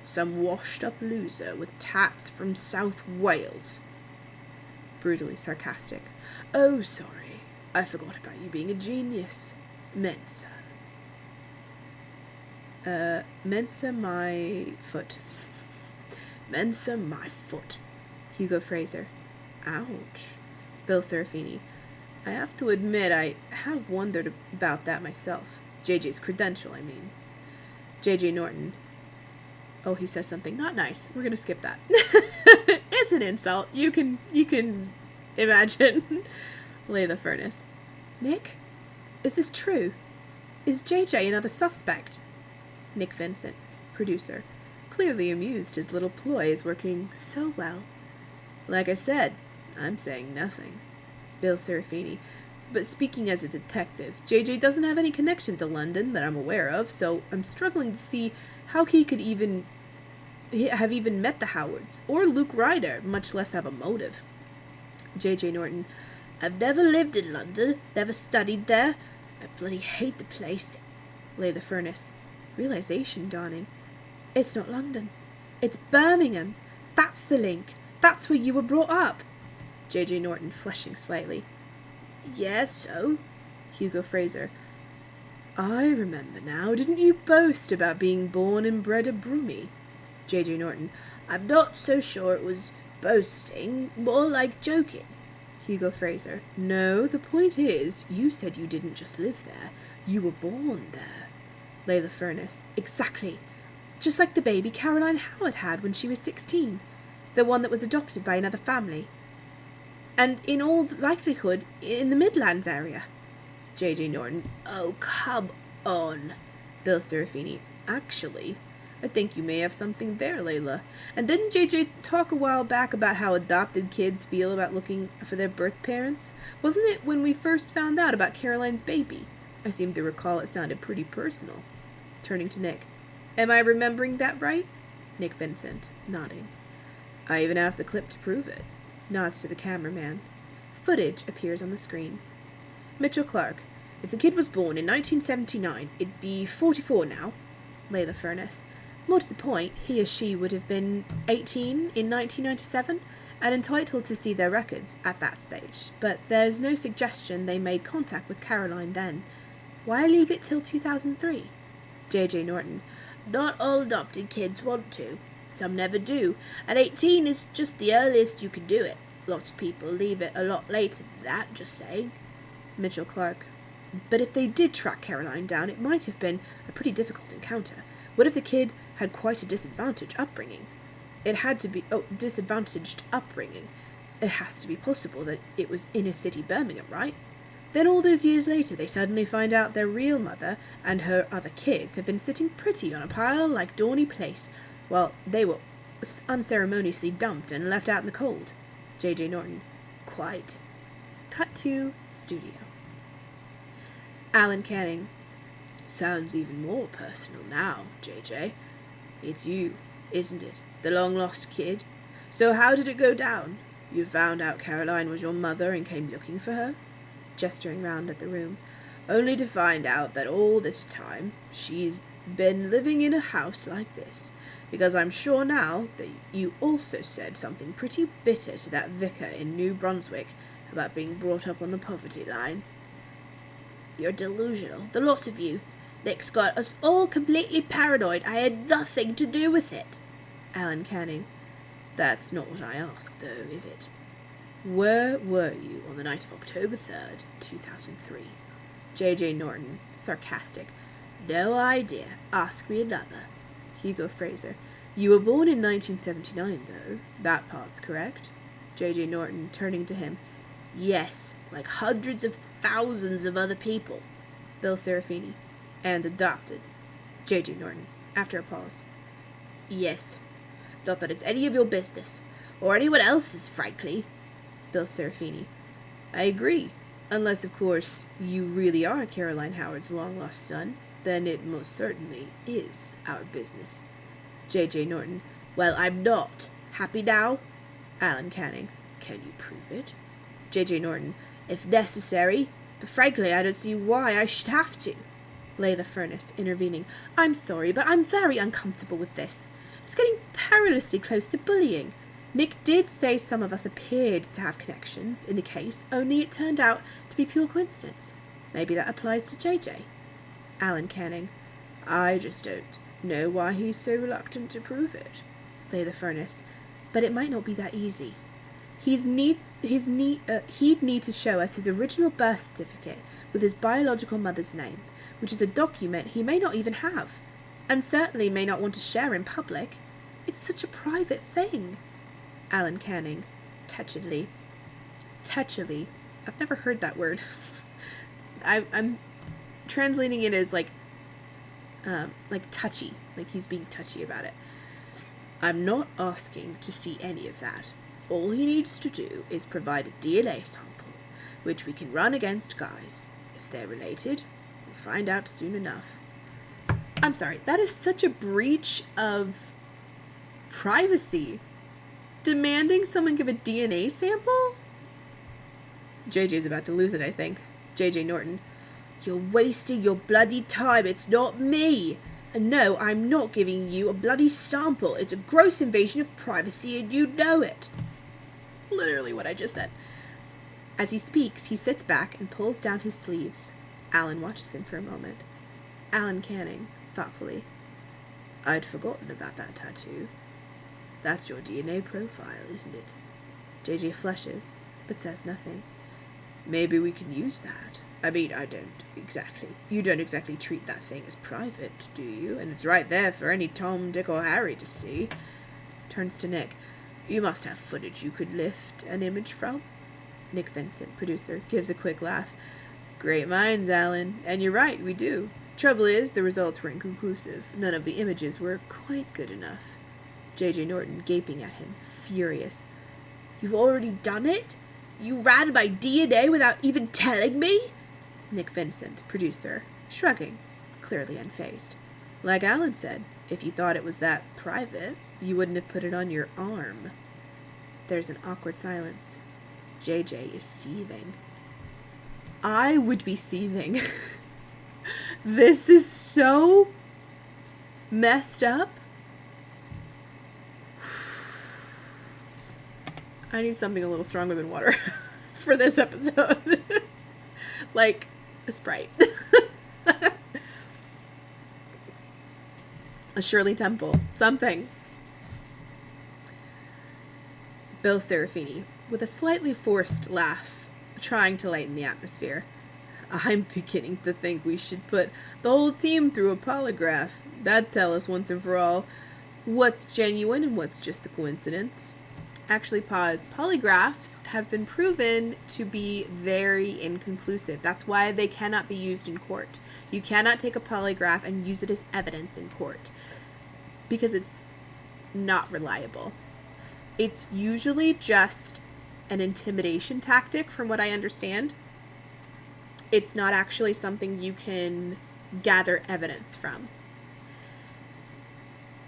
Some washed-up loser with tats from South Wales. Brutally sarcastic. Oh, sorry. I forgot about you being a genius. Mensa. Mensa my foot. Mensa my foot. Hugo Fraser. Ouch. Bill Serafini. I have to admit I have wondered about that myself. JJ's credential, I mean. JJ Norton. Oh, he says something not nice. We're gonna skip that. It's an insult. You can imagine. Lay the furnace. Nick? Is this true? Is JJ another suspect? Nick Vincent, producer, clearly amused his little ploy is working so well. Like I said, I'm saying nothing. Bill Serafini. But speaking as a detective, JJ doesn't have any connection to London that I'm aware of, so I'm struggling to see how he could have even met the Howards, or Luke Ryder, much less have a motive. JJ Norton. I've never lived in London, never studied there. I bloody hate the place. Lay the furnace. Realization dawning. It's not London. It's Birmingham. That's the link. That's where you were brought up. JJ Norton, flushing slightly. Yes, so? Hugo Fraser. I remember now. Didn't you boast about being born and bred a Broomy? JJ Norton. I'm not so sure it was boasting, more like joking. Hugo Fraser. No, the point is, you said you didn't just live there. You were born there. Layla Furness. Exactly. Just like the baby Caroline Howard had when she was 16. The one that was adopted by another family. And in all likelihood, in the Midlands area. JJ Norton. Oh, come on. Bill Serafini. Actually, I think you may have something there, Layla. And didn't JJ talk a while back about how adopted kids feel about looking for their birth parents? Wasn't it when we first found out about Caroline's baby? I seem to recall it sounded pretty personal. Turning to Nick. Am I remembering that right? Nick Vincent, nodding. I even have the clip to prove it. Nods to the cameraman. Footage appears on the screen. Mitchell Clark. If the kid was born in 1979, it'd be 44 now. Lay the furnace. More to the point, he or she would have been 18 in 1997 and entitled to see their records at that stage, but there's no suggestion they made contact with Caroline then. Why leave it till 2003? JJ Norton. Not all adopted kids want to. Some never do, and 18 is just the earliest you can do it. Lots of people leave it a lot later than that, just saying. Mitchell Clark. But if they did track Caroline down, it might have been a pretty difficult encounter. What if the kid had quite a disadvantaged upbringing? Disadvantaged upbringing. It has to be possible that it was inner city Birmingham, right? Then all those years later, they suddenly find out their real mother and her other kids have been sitting pretty on a pile like Dorney Place, while they were unceremoniously dumped and left out in the cold. JJ Norton. Quite. Cut to studio. Alan Canning. Sounds even more personal now, JJ. It's you, isn't it? The long-lost kid. So how did it go down? You found out Caroline was your mother and came looking for her? Gesturing round at the room. Only to find out that all this time she's been living in a house like this. Because I'm sure now that you also said something pretty bitter to that vicar in New Brunswick about being brought up on the poverty line. You're delusional, the lot of you. Nick's got us all completely paranoid. I had nothing to do with it. Alan Canning. That's not what I asked, though, is it? Where were you on the night of October 3rd, 2003? JJ Norton, sarcastic. No idea. Ask me another. Hugo Fraser. You were born in 1979, though. That part's correct. JJ Norton, turning to him. Yes, like hundreds of thousands of other people. Bill Serafini. And adopted. JJ Norton, after a pause. Yes. Not that it's any of your business. Or anyone else's, frankly. Bill Serafini. I agree. Unless, of course, you really are Caroline Howard's long-lost son. Then it most certainly is our business. JJ Norton. Well, I'm not. Happy now? Alan Canning. Can you prove it? JJ Norton. If necessary. But frankly, I don't see why I should have to. Lay the furnace, intervening. I'm sorry, but I'm very uncomfortable with this. It's getting perilously close to bullying. Nick did say some of us appeared to have connections in the case, only it turned out to be pure coincidence. Maybe that applies to JJ. Alan Canning. I just don't know why he's so reluctant to prove it. lay the furnace, but it might not be that easy. He'd need to show us his original birth certificate with his biological mother's name, which is a document he may not even have, and certainly may not want to share in public. It's such a private thing. Alan Canning, tetchily. I've never heard that word. I'm translating it as like touchy, like he's being touchy about it. I'm not asking to see any of that. All he needs to do is provide a DNA sample, which we can run against guys. If they're related, we'll find out soon enough. I'm sorry, that is such a breach of privacy. Demanding someone give a DNA sample? JJ's about to lose it, I think. JJ Norton. You're wasting your bloody time. It's not me. And no, I'm not giving you a bloody sample. It's a gross invasion of privacy and you know it. Literally what I just said. As he speaks, he sits back and pulls down his sleeves. Alan watches him for a moment. Alan Canning, thoughtfully. I'd forgotten about that tattoo. That's your DNA profile, isn't it? JJ flushes, but says nothing. Maybe we can use that. I mean, you don't exactly treat that thing as private, do you? And it's right there for any Tom, Dick, or Harry to see. Turns to Nick. You must have footage you could lift an image from. Nick Vincent, producer, gives a quick laugh. Great minds, Alan. And you're right, we do. Trouble is, the results were inconclusive. None of the images were quite good enough. JJ Norton gaping at him, furious. You've already done it? You ran my DNA without even telling me? Nick Vincent, producer, shrugging, clearly unfazed. Like Alan said, if you thought it was that private, you wouldn't have put it on your arm. There's an awkward silence. JJ is seething. I would be seething. This is so messed up. I need something a little stronger than water for this episode. Like a Sprite. A Shirley Temple. Something. Bill Serafini, with a slightly forced laugh, trying to lighten the atmosphere. I'm beginning to think we should put the whole team through a polygraph. That'd tell us once and for all what's genuine and what's just a coincidence. Actually, pause. Polygraphs have been proven to be very inconclusive. That's why they cannot be used in court. You cannot take a polygraph and use it as evidence in court because it's not reliable. It's usually just an intimidation tactic, from what I understand. It's not actually something you can gather evidence from.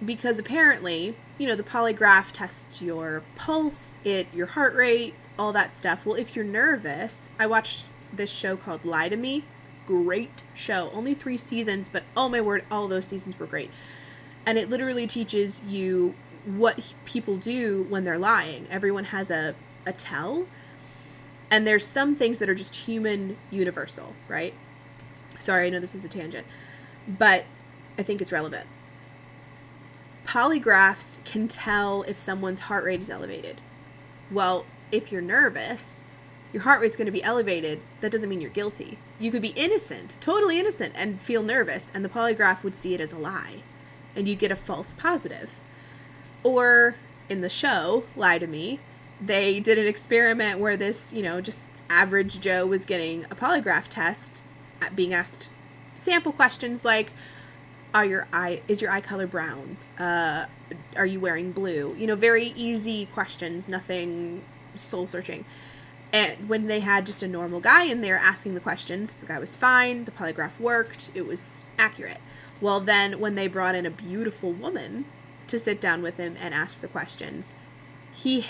Because apparently, the polygraph tests your pulse, your heart rate, all that stuff. Well, if you're nervous, I watched this show called Lie to Me. Great show. Only 3 seasons, but oh my word, all those seasons were great. And it literally teaches you what people do when they're lying. Everyone has a tell. And there's some things that are just human universal, right? Sorry, I know this is a tangent, but I think it's relevant. Polygraphs can tell if someone's heart rate is elevated. Well, if you're nervous, your heart rate's going to be elevated. That doesn't mean you're guilty. You could be innocent, totally innocent, and feel nervous, and the polygraph would see it as a lie, and you get a false positive. Or in the show, Lie to Me, they did an experiment where this, just average Joe was getting a polygraph test, being asked sample questions like, is your eye color brown? Are you wearing blue? Very easy questions, nothing soul searching. And when they had just a normal guy in there asking the questions, the guy was fine, the polygraph worked, it was accurate. Well, then when they brought in a beautiful woman to sit down with him and ask the questions, the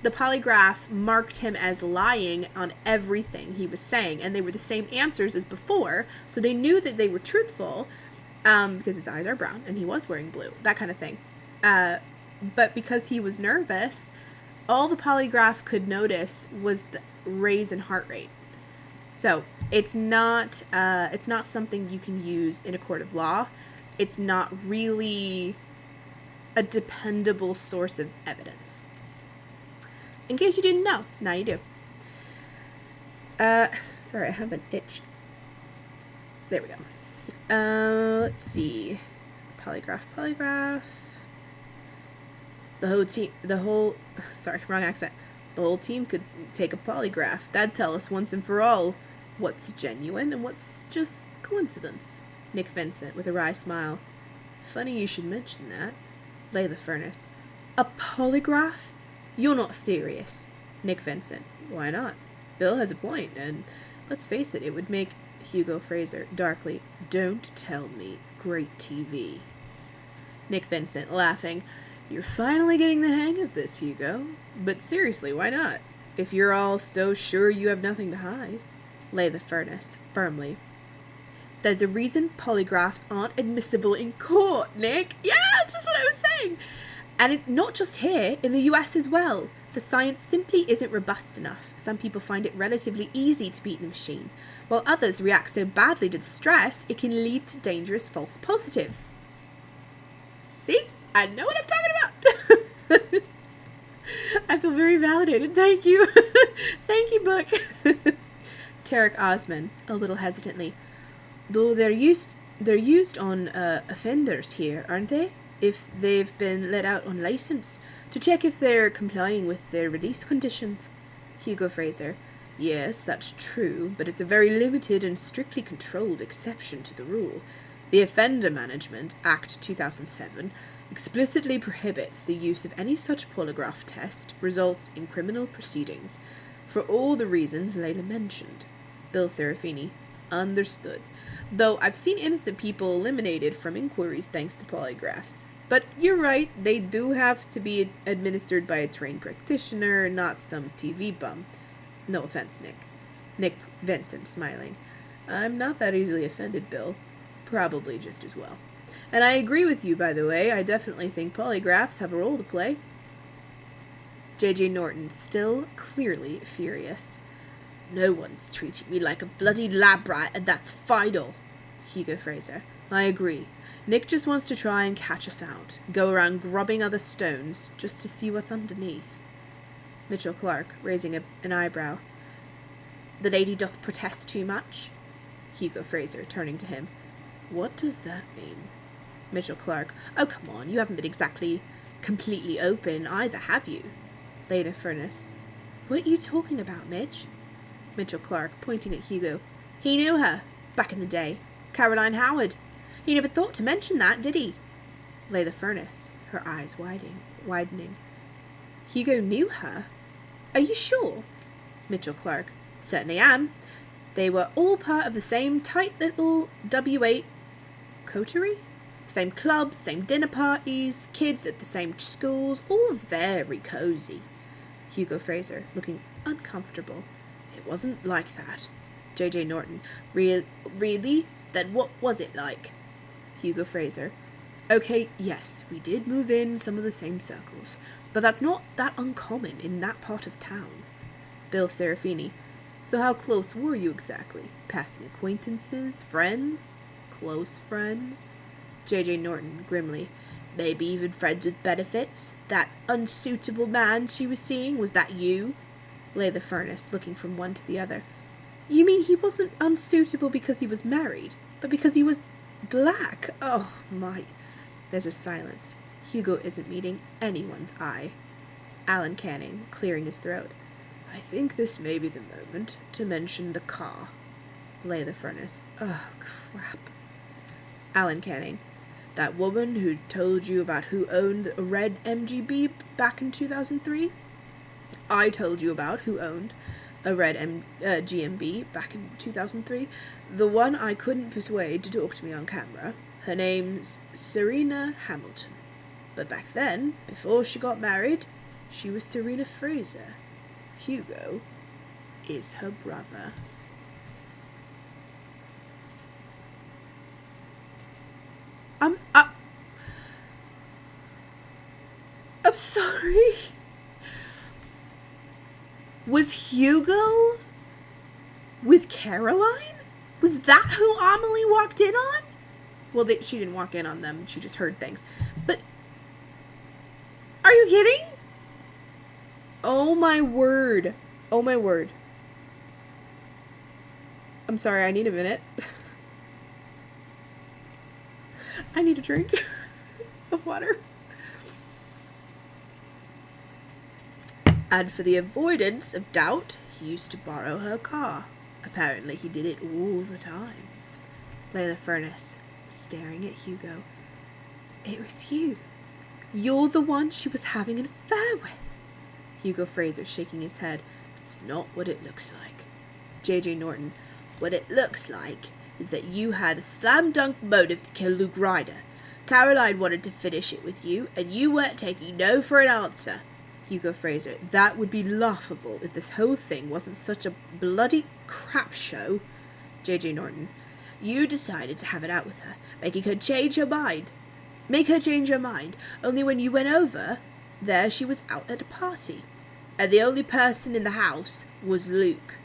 polygraph marked him as lying on everything he was saying, and they were the same answers as before, so they knew that they were truthful, because his eyes are brown and he was wearing blue, that kind of thing. But because he was nervous, all the polygraph could notice was the raise in heart rate. So it's not something you can use in a court of law. It's not really a dependable source of evidence. In case you didn't know, now you do. Sorry, I have an itch. There we go. Let's see. Polygraph. Sorry, wrong accent. The whole team could take a polygraph. That'd tell us once and for all what's genuine and what's just coincidence. Nick Vincent, with a wry smile. Funny you should mention that. Layla Furness. A polygraph? You're not serious. Nick Vincent. Why not? Bill has a point, and let's face it, it would make Hugo Fraser darkly. Don't tell me. Great TV. Nick Vincent, laughing. You're finally getting the hang of this, Hugo. But seriously, why not? If you're all so sure you have nothing to hide. Layla Furness, firmly. There's a reason polygraphs aren't admissible in court, Nick. Yeah, just what I was saying. And not just here, in the US as well. The science simply isn't robust enough. Some people find it relatively easy to beat the machine, while others react so badly to the stress it can lead to dangerous false positives. See? I know what I'm talking about. I feel very validated. Thank you. Thank you, book. Tarek Osman, a little hesitantly. Though they're used on offenders here, aren't they? If they've been let out on license, to check if they're complying with their release conditions. Hugo Fraser. Yes, that's true, but it's a very limited and strictly controlled exception to the rule. The Offender Management Act 2007 explicitly prohibits the use of any such polygraph test results in criminal proceedings, for all the reasons Layla mentioned. Bill Serafini. Understood. Though I've seen innocent people eliminated from inquiries thanks to polygraphs. But you're right, they do have to be administered by a trained practitioner, not some TV bum. No offense, Nick. Nick Vincent, smiling. I'm not that easily offended, Bill. Probably just as well. And I agree with you, by the way. I definitely think polygraphs have a role to play. J.J. Norton, still clearly furious. No one's treating me like a bloody lab rat, and that's final. Hugo Fraser. I agree. Nick just wants to try and catch us out. Go around grubbing other stones just to see what's underneath. Mitchell Clark, raising an eyebrow. The lady doth protest too much? Hugo Fraser, turning to him. What does that mean? Mitchell Clark. Oh, come on, you haven't been exactly completely open either, have you? Layla Furness. What are you talking about, Mitch? Mitchell Clark, pointing at Hugo. He knew her, back in the day. Caroline Howard. He never thought to mention that, did he? Layla Furness, her eyes widening. Hugo knew her? Are you sure? Mitchell Clark. Certainly am. They were all part of the same tight little W8 coterie. Same clubs, same dinner parties, kids at the same schools, all very cozy. Hugo Fraser, looking uncomfortable. It wasn't like that. J.J. Norton. Really? Then what was it like? Hugo Fraser. Okay, yes, we did move in some of the same circles, but that's not that uncommon in that part of town. Bill Serafini. So how close were you exactly? Passing acquaintances? Friends? Close friends? J.J. Norton, grimly. Maybe even friends with benefits? That unsuitable man she was seeing, was that you? Layla Furness, looking from one to the other. You mean he wasn't unsuitable because he was married, but because he was black? Oh, my. There's a silence. Hugo isn't meeting anyone's eye. Alan Canning, clearing his throat. I think this may be the moment to mention the car. Layla Furness. Oh, crap. Alan Canning. That woman who told you about who owned a red MGB back in 2003? I told you about who owned a red GMB back in 2003. The one I couldn't persuade to talk to me on camera. Her name's Serena Hamilton. But back then, before she got married, she was Serena Fraser. Hugo is her brother. I'm sorry. Was Hugo with Caroline? Was that who Amelie walked in on? Well, she didn't walk in on them. She just heard things. But kidding? Oh my word. Oh my word. I'm sorry, I need a minute. I need a drink of water. And for the avoidance of doubt, he used to borrow her car. Apparently he did it all the time. Lay in the furnace, staring at Hugo. It was you. You're the one she was having an affair with. Hugo Fraser shaking his head. It's not what it looks like. J.J. Norton. What it looks like is that you had a slam dunk motive to kill Luke Ryder. Caroline wanted to finish it with you, and you weren't taking no for an answer. Hugo Fraser. That would be laughable if this whole thing wasn't such a bloody crap show. J.J. Norton. You decided to have it out with her, making her change her mind. Make her change her mind. Only when you went over, there she was out at a party. And the only person in the house was Luke.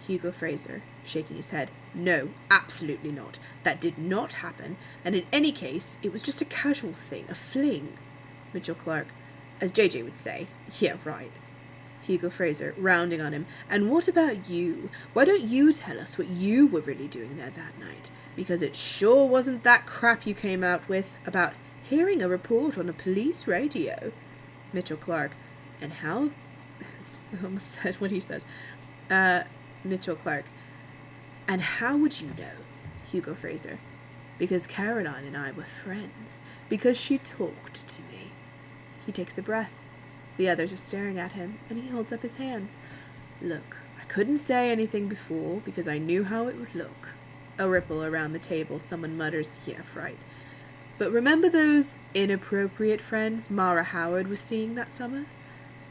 Hugo Fraser, shaking his head. No, absolutely not. That did not happen, and in any case, it was just a casual thing, a fling. Mitchell Clark. As JJ would say. Yeah, right. Hugo Fraser, rounding on him. And what about you? Why don't you tell us what you were really doing there that night? Because it sure wasn't that crap you came out with about hearing a report on a police radio. Mitchell Clark. And how... I almost said what he says. Mitchell Clark. And how would you know? Hugo Fraser. Because Caroline and I were friends. Because she talked to me. He takes a breath. The others are staring at him, and he holds up his hands. Look, I couldn't say anything before because I knew how it would look. A ripple around the table. Someone mutters, yeah, right. But remember those inappropriate friends Mara Howard was seeing that summer?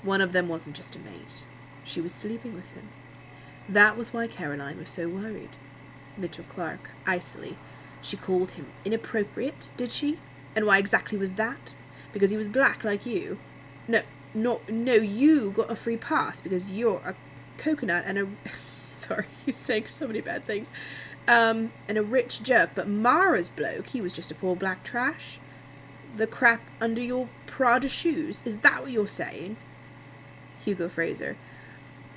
One of them wasn't just a mate. She was sleeping with him. That was why Caroline was so worried. Mitchell Clark, icily. She called him inappropriate, did she? And why exactly was that? Because he was black like you? No, you got a free pass because you're a coconut and a... Sorry, he's saying so many bad things. And a rich jerk, but Mara's bloke, he was just a poor black trash. The crap under your Prada shoes, is that what you're saying? Hugo Fraser.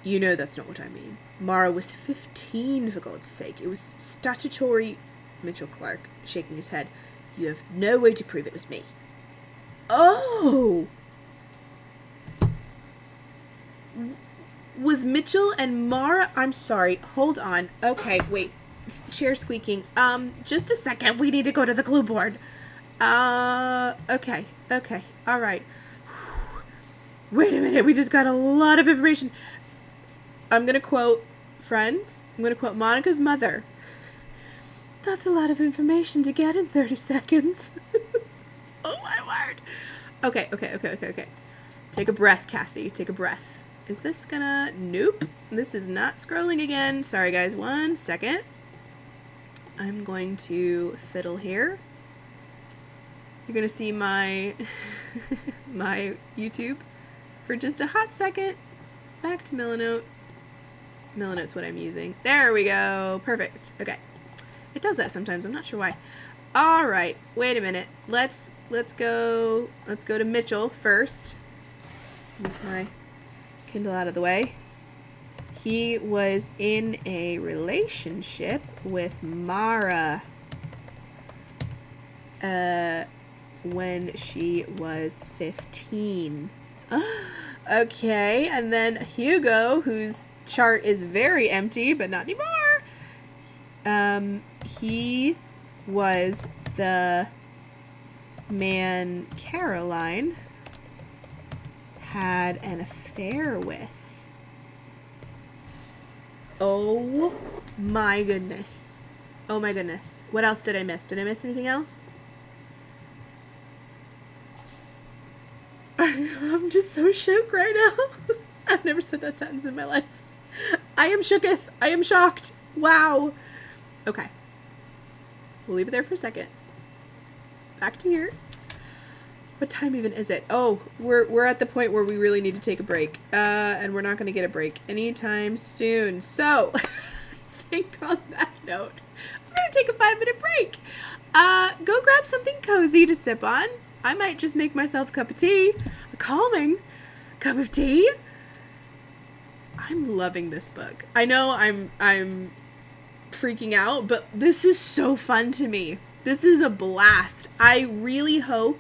You know that's not what I mean. Mara was 15, for God's sake. It was statutory... Mitchell Clark, shaking his head. You have no way to prove it was me. Oh! Was Mitchell and Mara... I'm sorry, hold on. Okay, wait. Chair squeaking. Just a second. We need to go to the clue board. Okay. All right. Wait a minute. We just got a lot of information. I'm going to quote friends. I'm going to quote Monica's mother. That's a lot of information to get in 30 seconds. Oh, my word. Okay. Take a breath, Cassie. Take a breath. Is this gonna... Nope. This is not scrolling again. Sorry, guys. 1 second. I'm going to fiddle here. You're gonna see my my YouTube for just a hot second. Back to Millinote. Millinote's what I'm using. There we go. Perfect. Okay. It does that sometimes. I'm not sure why. All right. Wait a minute. Let's go to Mitchell first. Move my Kindle out of the way. He was in a relationship with Mara when she was 15. Okay, and then Hugo, whose chart is very empty, but not anymore. He was the man Caroline had an affair with. Oh my goodness. Oh my goodness. What else did I miss? Did I miss anything else? I'm just so shook right now. I've never said that sentence in my life. I am shooketh. I am shocked. Wow. Okay. We'll leave it there for a second. Back to here. What time even is it? Oh, we're at the point where we really need to take a break. And we're not going to get a break anytime soon. So, I think on that note, we're going to take a 5-minute break. Go grab something cozy to sip on. I might just make myself a cup of tea, a calming cup of tea. I'm loving this book. I know I'm freaking out, but this is so fun to me. This is a blast. I really hope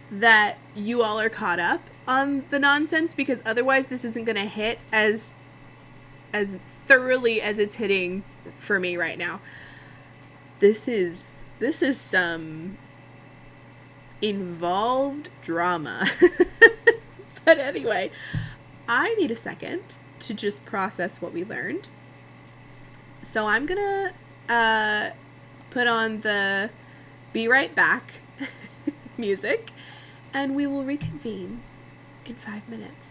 that you all are caught up on the nonsense, because otherwise this isn't going to hit as thoroughly as it's hitting for me right now. This is some involved drama. But anyway, I need a second to just process what we learned. So I'm gonna put on the Be Right Back music, and we will reconvene in 5 minutes.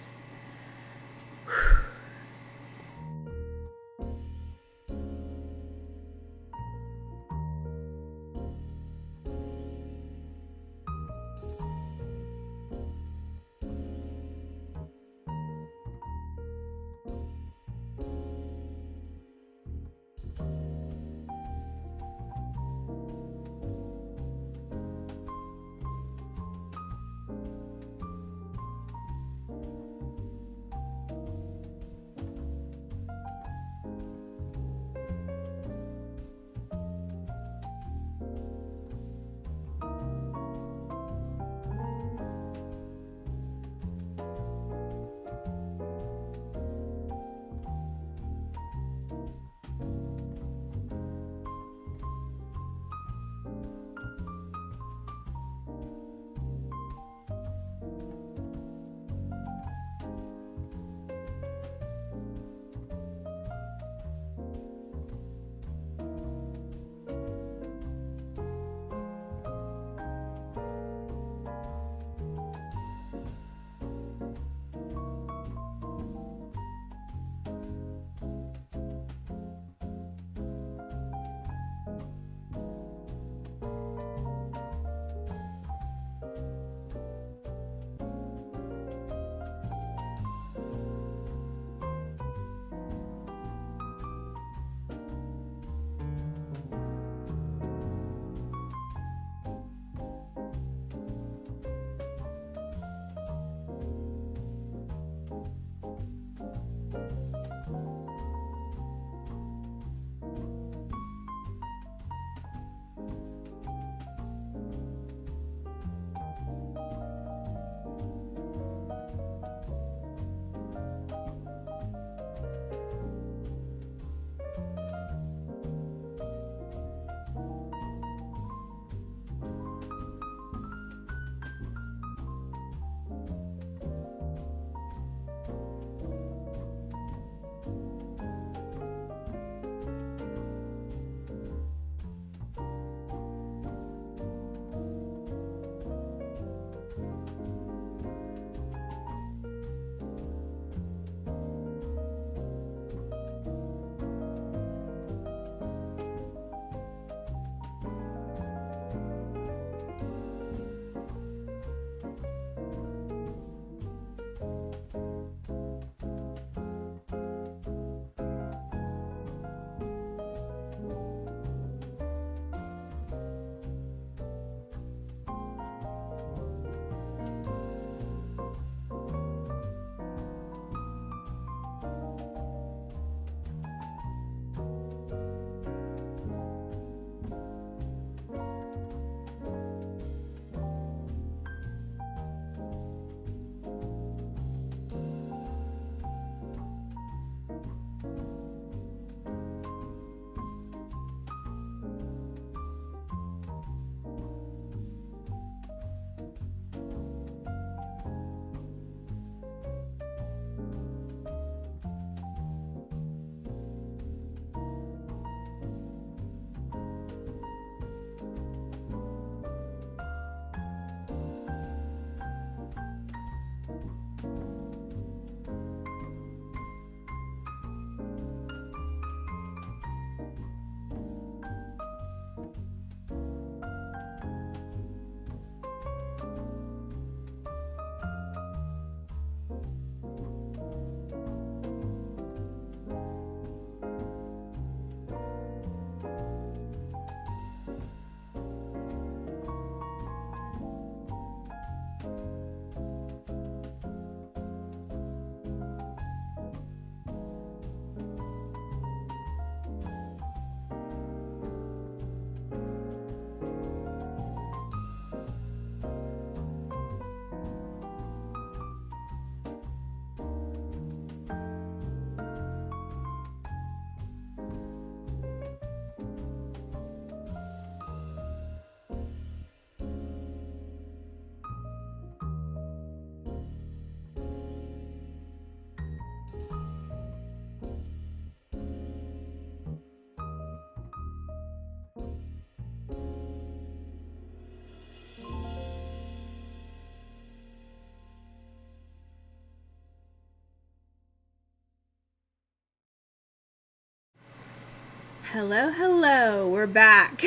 Hello, hello. We're back.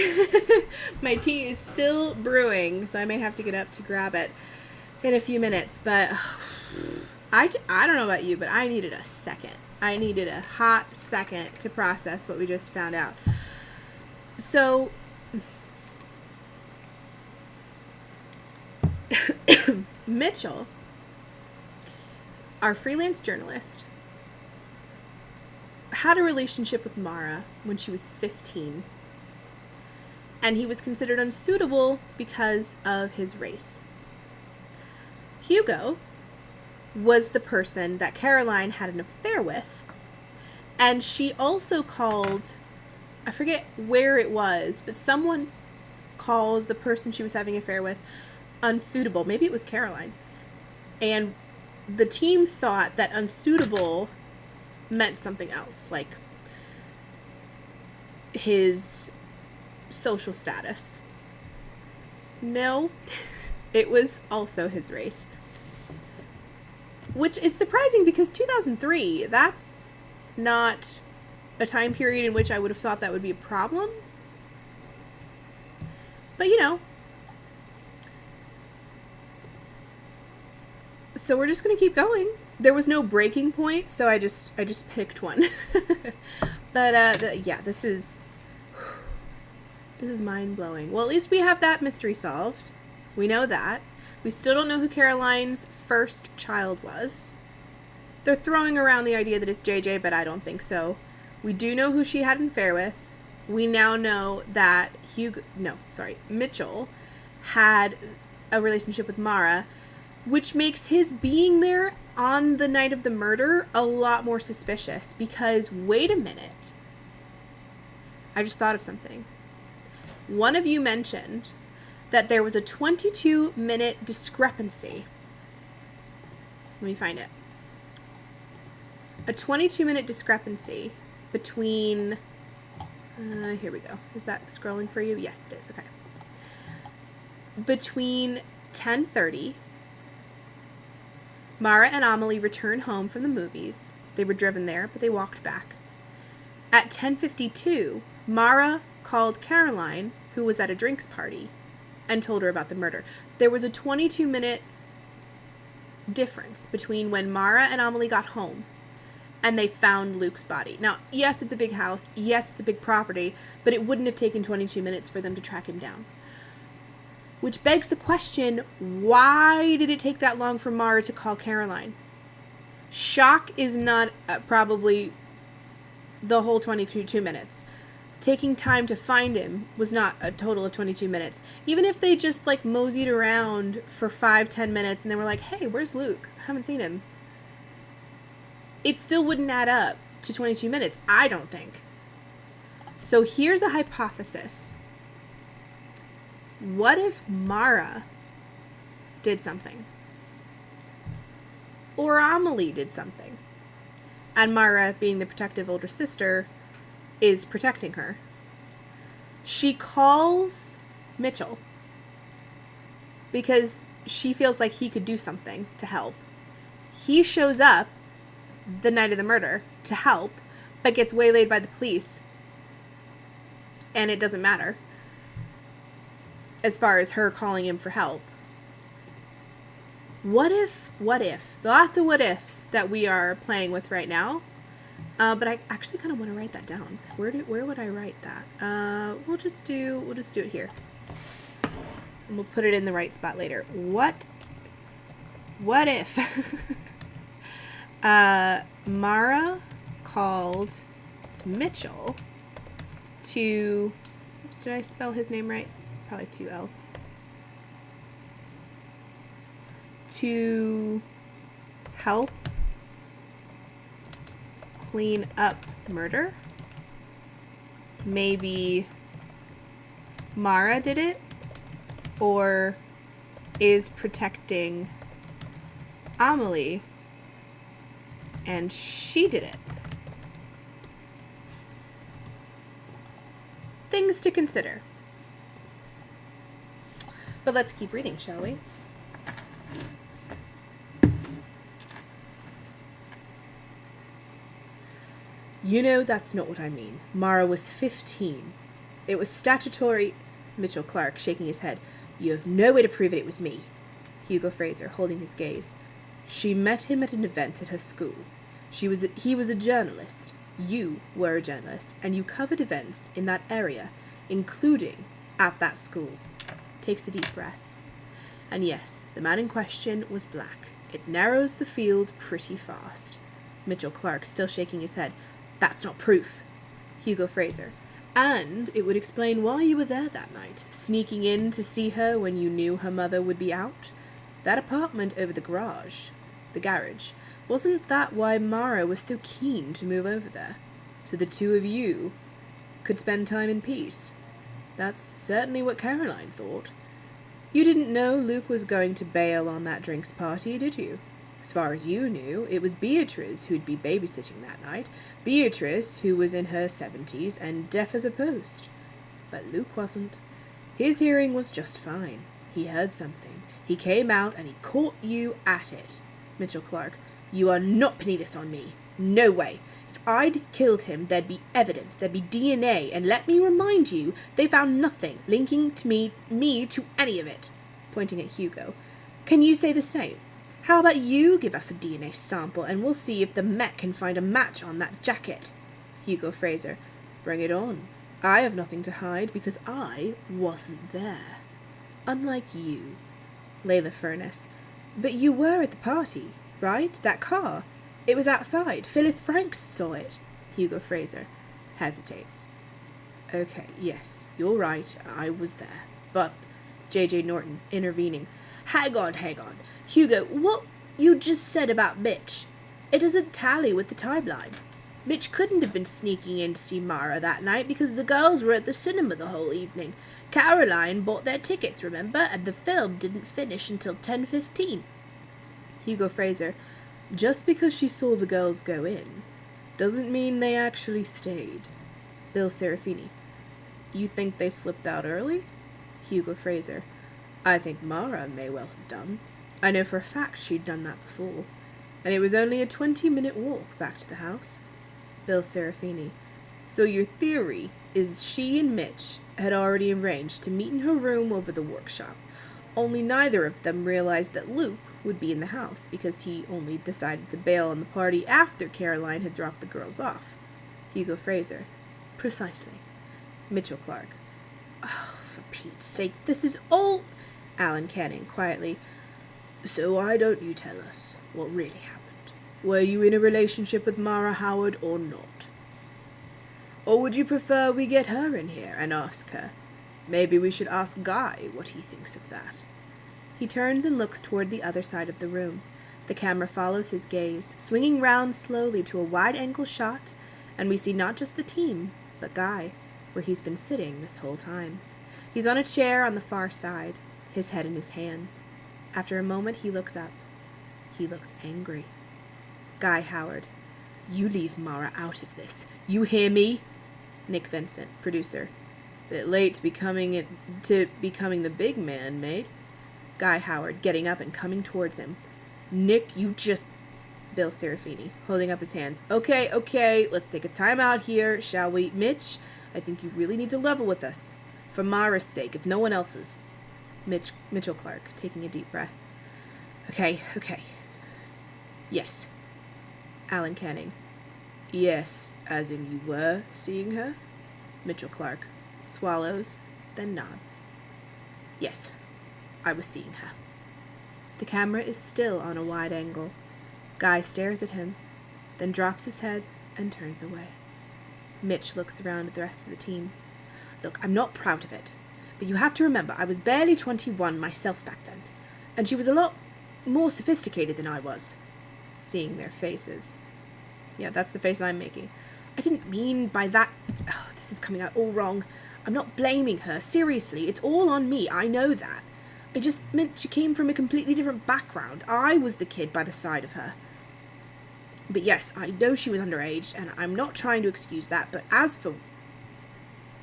My tea is still brewing, so I may have to get up to grab it in a few minutes. But I don't know about you, but I needed a second. I needed a hot second to process what we just found out. So, Mitchell, our freelance journalist, had a relationship with Mara when she was 15, and he was considered unsuitable because of his race. Hugo was the person that Caroline had an affair with, and she also called, I forget where it was, but someone called the person she was having an affair with unsuitable. Maybe it was Caroline. And the team thought that unsuitable meant something else, like his social status. No, it was also his race. Which is surprising because 2003, that's not a time period in which I would have thought that would be a problem. But you know. So we're just going to keep going. There was no breaking point, so I just picked one. But yeah, this is mind-blowing. Well, at least we have that mystery solved. We know that. We still don't know who Caroline's first child was. They're throwing around the idea that it's JJ, but I don't think so. We do know who she had an affair with. We now know that Mitchell had a relationship with Mara, which makes his being there on the night of the murder a lot more suspicious, because wait a minute. I just thought of something. One of you mentioned that there was a 22-minute discrepancy. Let me find it. A 22-minute discrepancy between, here we go. Is that scrolling for you? Yes, it is. Okay. Between 10:30, Mara and Amelie returned home from the movies. They were driven there, but they walked back. At 10:52, Mara called Caroline, who was at a drinks party, and told her about the murder. There was a 22-minute difference between when Mara and Amelie got home and they found Luke's body. Now, yes, it's a big house. Yes, it's a big property, but it wouldn't have taken 22 minutes for them to track him down. Which begs the question, why did it take that long for Mara to call Caroline? Shock is not probably the whole 22 minutes. Taking time to find him was not a total of 22 minutes. Even if they just like moseyed around for 5-10 minutes and they were like, hey, where's Luke? I haven't seen him. It still wouldn't add up to 22 minutes, I don't think. So here's a hypothesis. What if Mara did something? Or Amelie did something? And Mara, being the protective older sister, is protecting her. She calls Mitchell because she feels like he could do something to help. He shows up the night of the murder to help, but gets waylaid by the police. And it doesn't matter as far as her calling him for help. What if? Lots of what ifs that we are playing with right now. But I actually kind of want to write that down. Where would I write that? We'll just do it here. And we'll put it in the right spot later. What if Mara called Mitchell to, oops, did I spell his name right? Probably 2 L's. To help clean up murder? Maybe Mara did it, or is protecting Amelie and she did it. Things to consider. But let's keep reading, shall we? You know that's not what I mean. Mara was 15. It was statutory... Mitchell Clark, shaking his head. You have no way to prove it was me. Hugo Fraser, holding his gaze. She met him at an event at her school. He was a journalist. You were a journalist, and you covered events in that area, including at that school. Takes a deep breath. And yes, the man in question was black. It narrows the field pretty fast. Mitchell Clark, still shaking his head. That's not proof. Hugo Fraser. And it would explain why you were there that night, sneaking in to see her when you knew her mother would be out. That apartment over the garage, wasn't that why Mara was so keen to move over there? So the two of you could spend time in peace. That's certainly what Caroline thought. You didn't know Luke was going to bail on that drinks party, did you? As far as you knew, it was Beatrice who'd be babysitting that night. Beatrice, who was in her 70s and deaf as a post. But Luke wasn't. His hearing was just fine. He heard something. He came out and he caught you at it. Mitchell Clark, you are not pinning this on me. No way. If I'd killed him, there'd be evidence, there'd be DNA, and let me remind you, they found nothing linking to me to any of it. Pointing at Hugo. Can you say the same? How about you give us a DNA sample and we'll see if the Met can find a match on that jacket? Hugo Fraser. Bring it on. I have nothing to hide because I wasn't there. Unlike you. Layla Furness. But you were at the party, right? That car. It was outside. Phyllis Franks saw it. Hugo Fraser. Hesitates. Okay, yes, you're right. I was there. But... J.J. Norton, intervening. Hang on. Hugo, what you just said about Mitch, it doesn't tally with the timeline. Mitch couldn't have been sneaking in to see Mara that night because the girls were at the cinema the whole evening. Caroline bought their tickets, remember? And the film didn't finish until 10:15. Hugo Fraser. Just because she saw the girls go in doesn't mean they actually stayed. Bill Serafini. You think they slipped out early? Hugo Fraser. I think Mara may well have done. I know for a fact she'd done that before. And it was only a 20-minute walk back to the house. Bill Serafini. So your theory is she and Mitch had already arranged to meet in her room over the workshop. Only neither of them realized that Luke would be in the house because he only decided to bail on the party after Caroline had dropped the girls off. Hugo Fraser. Precisely. Mitchell Clark. Oh, for Pete's sake, this is all... Alan Canning, quietly. So why don't you tell us what really happened? Were you in a relationship with Mara Howard or not? Or would you prefer we get her in here and ask her? Maybe we should ask Guy what he thinks of that. He turns and looks toward the other side of the room. The camera follows his gaze, swinging round slowly to a wide-angle shot, and we see not just the team, but Guy, where he's been sitting this whole time. He's on a chair on the far side, his head in his hands. After a moment, he looks up. He looks angry. Guy Howard. You leave Mara out of this. You hear me? Nick Vincent, producer. Bit late to becoming the big man, mate. Guy Howard, getting up and coming towards him. Nick, you just... Bill Serafini, holding up his hands. Okay, let's take a time out here, shall we? Mitch, I think you really need to level with us. For Mara's sake, if no one else's. Mitchell Clark, taking a deep breath. Okay. Yes. Alan Canning. Yes, as in you were seeing her? Mitchell Clark swallows, then nods. Yes, I was seeing her. The camera is still on a wide angle. Guy stares at him, then drops his head and turns away. Mitch looks around at the rest of the team. Look, I'm not proud of it, but you have to remember I was barely 21 myself back then, and she was a lot more sophisticated than I was. Seeing their faces. Yeah, that's the face I'm making. I didn't mean by that... Oh, this is coming out all wrong. I'm not blaming her. Seriously, it's all on me. I know that. I just meant she came from a completely different background. I was the kid by the side of her. But yes, I know she was underage, and I'm not trying to excuse that, but as for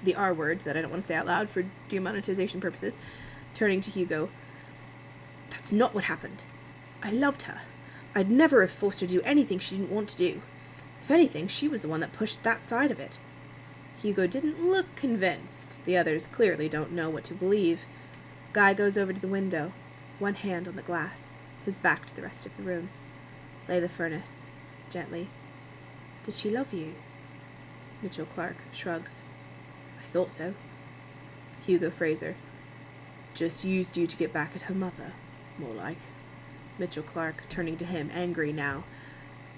the R word that I don't want to say out loud for demonetization purposes, turning to Hugo, that's not what happened. I loved her. I'd never have forced her to do anything she didn't want to do. If anything, she was the one that pushed that side of it. Hugo didn't look convinced. The others clearly don't know what to believe. Guy goes over to the window, one hand on the glass, his back to the rest of the room. Lay the furnace, gently. Did she love you? Mitchell Clark shrugs. I thought so. Hugo Fraser. Just used you to get back at her mother, more like. Mitchell Clark, turning to him, angry now.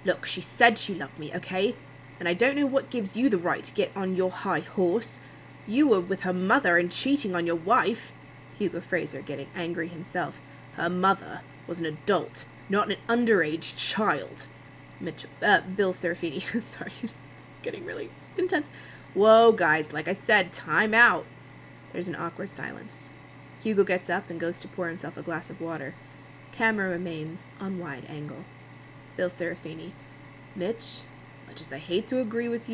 Look, she said she loved me, okay? And I don't know what gives you the right to get on your high horse. You were with her mother and cheating on your wife. Hugo Fraser, getting angry himself. Her mother was an adult, not an underage child. Bill Serafini. Sorry, it's getting really intense. Whoa, guys, like I said, time out. There's an awkward silence. Hugo gets up and goes to pour himself a glass of water. Camera remains on wide angle. Bill Serafini. Mitch, much as I hate to agree with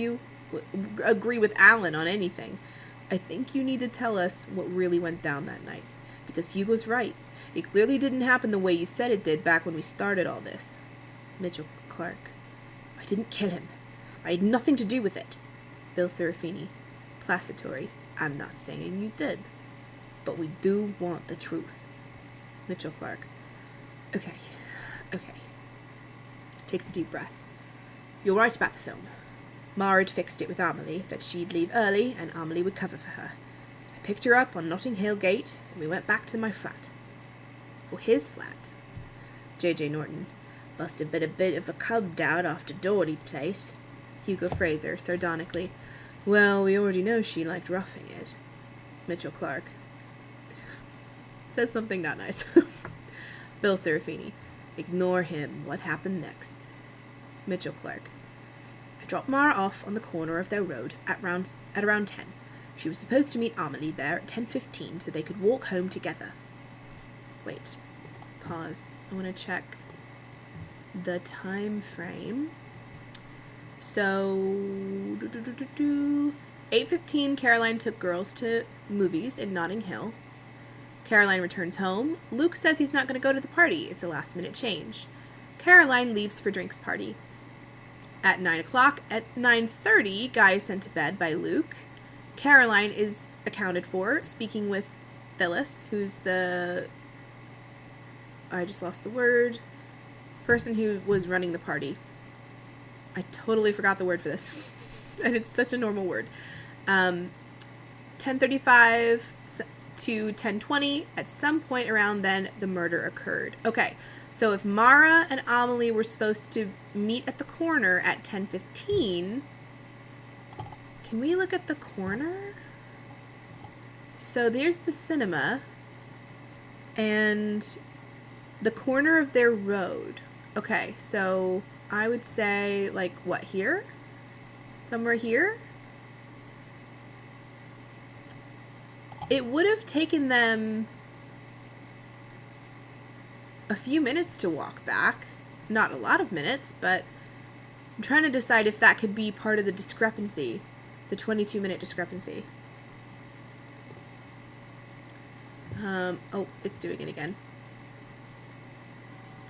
Alan on anything, I think you need to tell us what really went down that night. Because Hugo's right. It clearly didn't happen the way you said it did back when we started all this. Mitchell Clark. I didn't kill him. I had nothing to do with it. Bill Serafini. Placitory. I'm not saying you did. But we do want the truth. Mitchell Clark. Okay. Takes a deep breath. You're right about the film. Mara had fixed it with Amelie, that she'd leave early and Amelie would cover for her. I picked her up on Notting Hill Gate and we went back to my flat. Or his flat. J.J. Norton. Must have been a bit of a cub dowd after Doherty place. Hugo Fraser, sardonically. Well, we already know she liked roughing it. Mitchell Clark. Says something not nice. Bill Serafini. Ignore him. What happened next? Mitchell Clark. I dropped Mara off on the corner of their road at around 10. She was supposed to meet Amelie there at 10:15 so they could walk home together. Wait. Pause. I want to check the time frame. So 8:15, Caroline took girls to movies in Notting Hill. Caroline returns home. Luke says he's not going to go to the party. It's a last-minute change. Caroline leaves for drinks party. At 9 o'clock, at 9:30, Guy is sent to bed by Luke. Caroline is accounted for, speaking with Phyllis, who's the... I just lost the word. Person who was running the party. I totally forgot the word for this. And it's such a normal word. 10:35 to 10:20. At some point around then, the murder occurred. Okay, so if Mara and Amelie were supposed to meet at the corner at 10:15, can we look at the corner? So there's the cinema and the corner of their road. Okay, so I would say, like, what, here? Somewhere here? It would have taken them a few minutes to walk back. Not a lot of minutes, but I'm trying to decide if that could be part of the discrepancy, the 22-minute discrepancy. Oh, it's doing it again.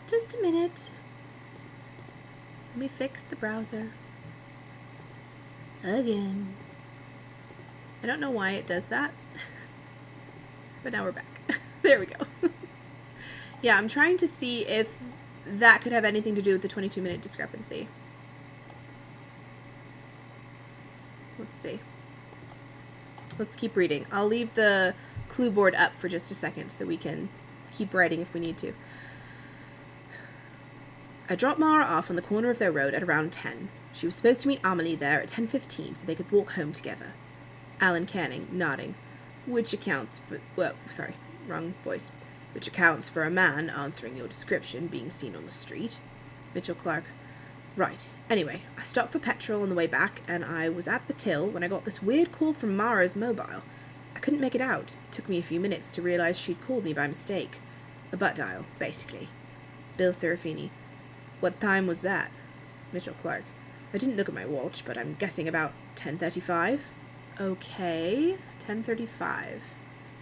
Just a minute. Let me fix the browser. Again. I don't know why it does that. But now we're back. There we go. Yeah, I'm trying to see if that could have anything to do with the 22-minute discrepancy. Let's see. Let's keep reading. I'll leave the clue board up for just a second so we can keep writing if we need to. I dropped Mara off on the corner of their road at around 10. She was supposed to meet Amelie there at 10:15 so they could walk home together. Alan Canning, nodding. Which accounts for... Well, sorry, wrong voice. Which accounts for a man answering your description being seen on the street. Mitchell Clark. Right. Anyway, I stopped for petrol on the way back, and I was at the till when I got this weird call from Mara's mobile. I couldn't make it out. It took me a few minutes to realize she'd called me by mistake. A butt dial, basically. Bill Serafini. What time was that? Mitchell Clark. I didn't look at my watch, but I'm guessing about 10:35. Okay, 10:35.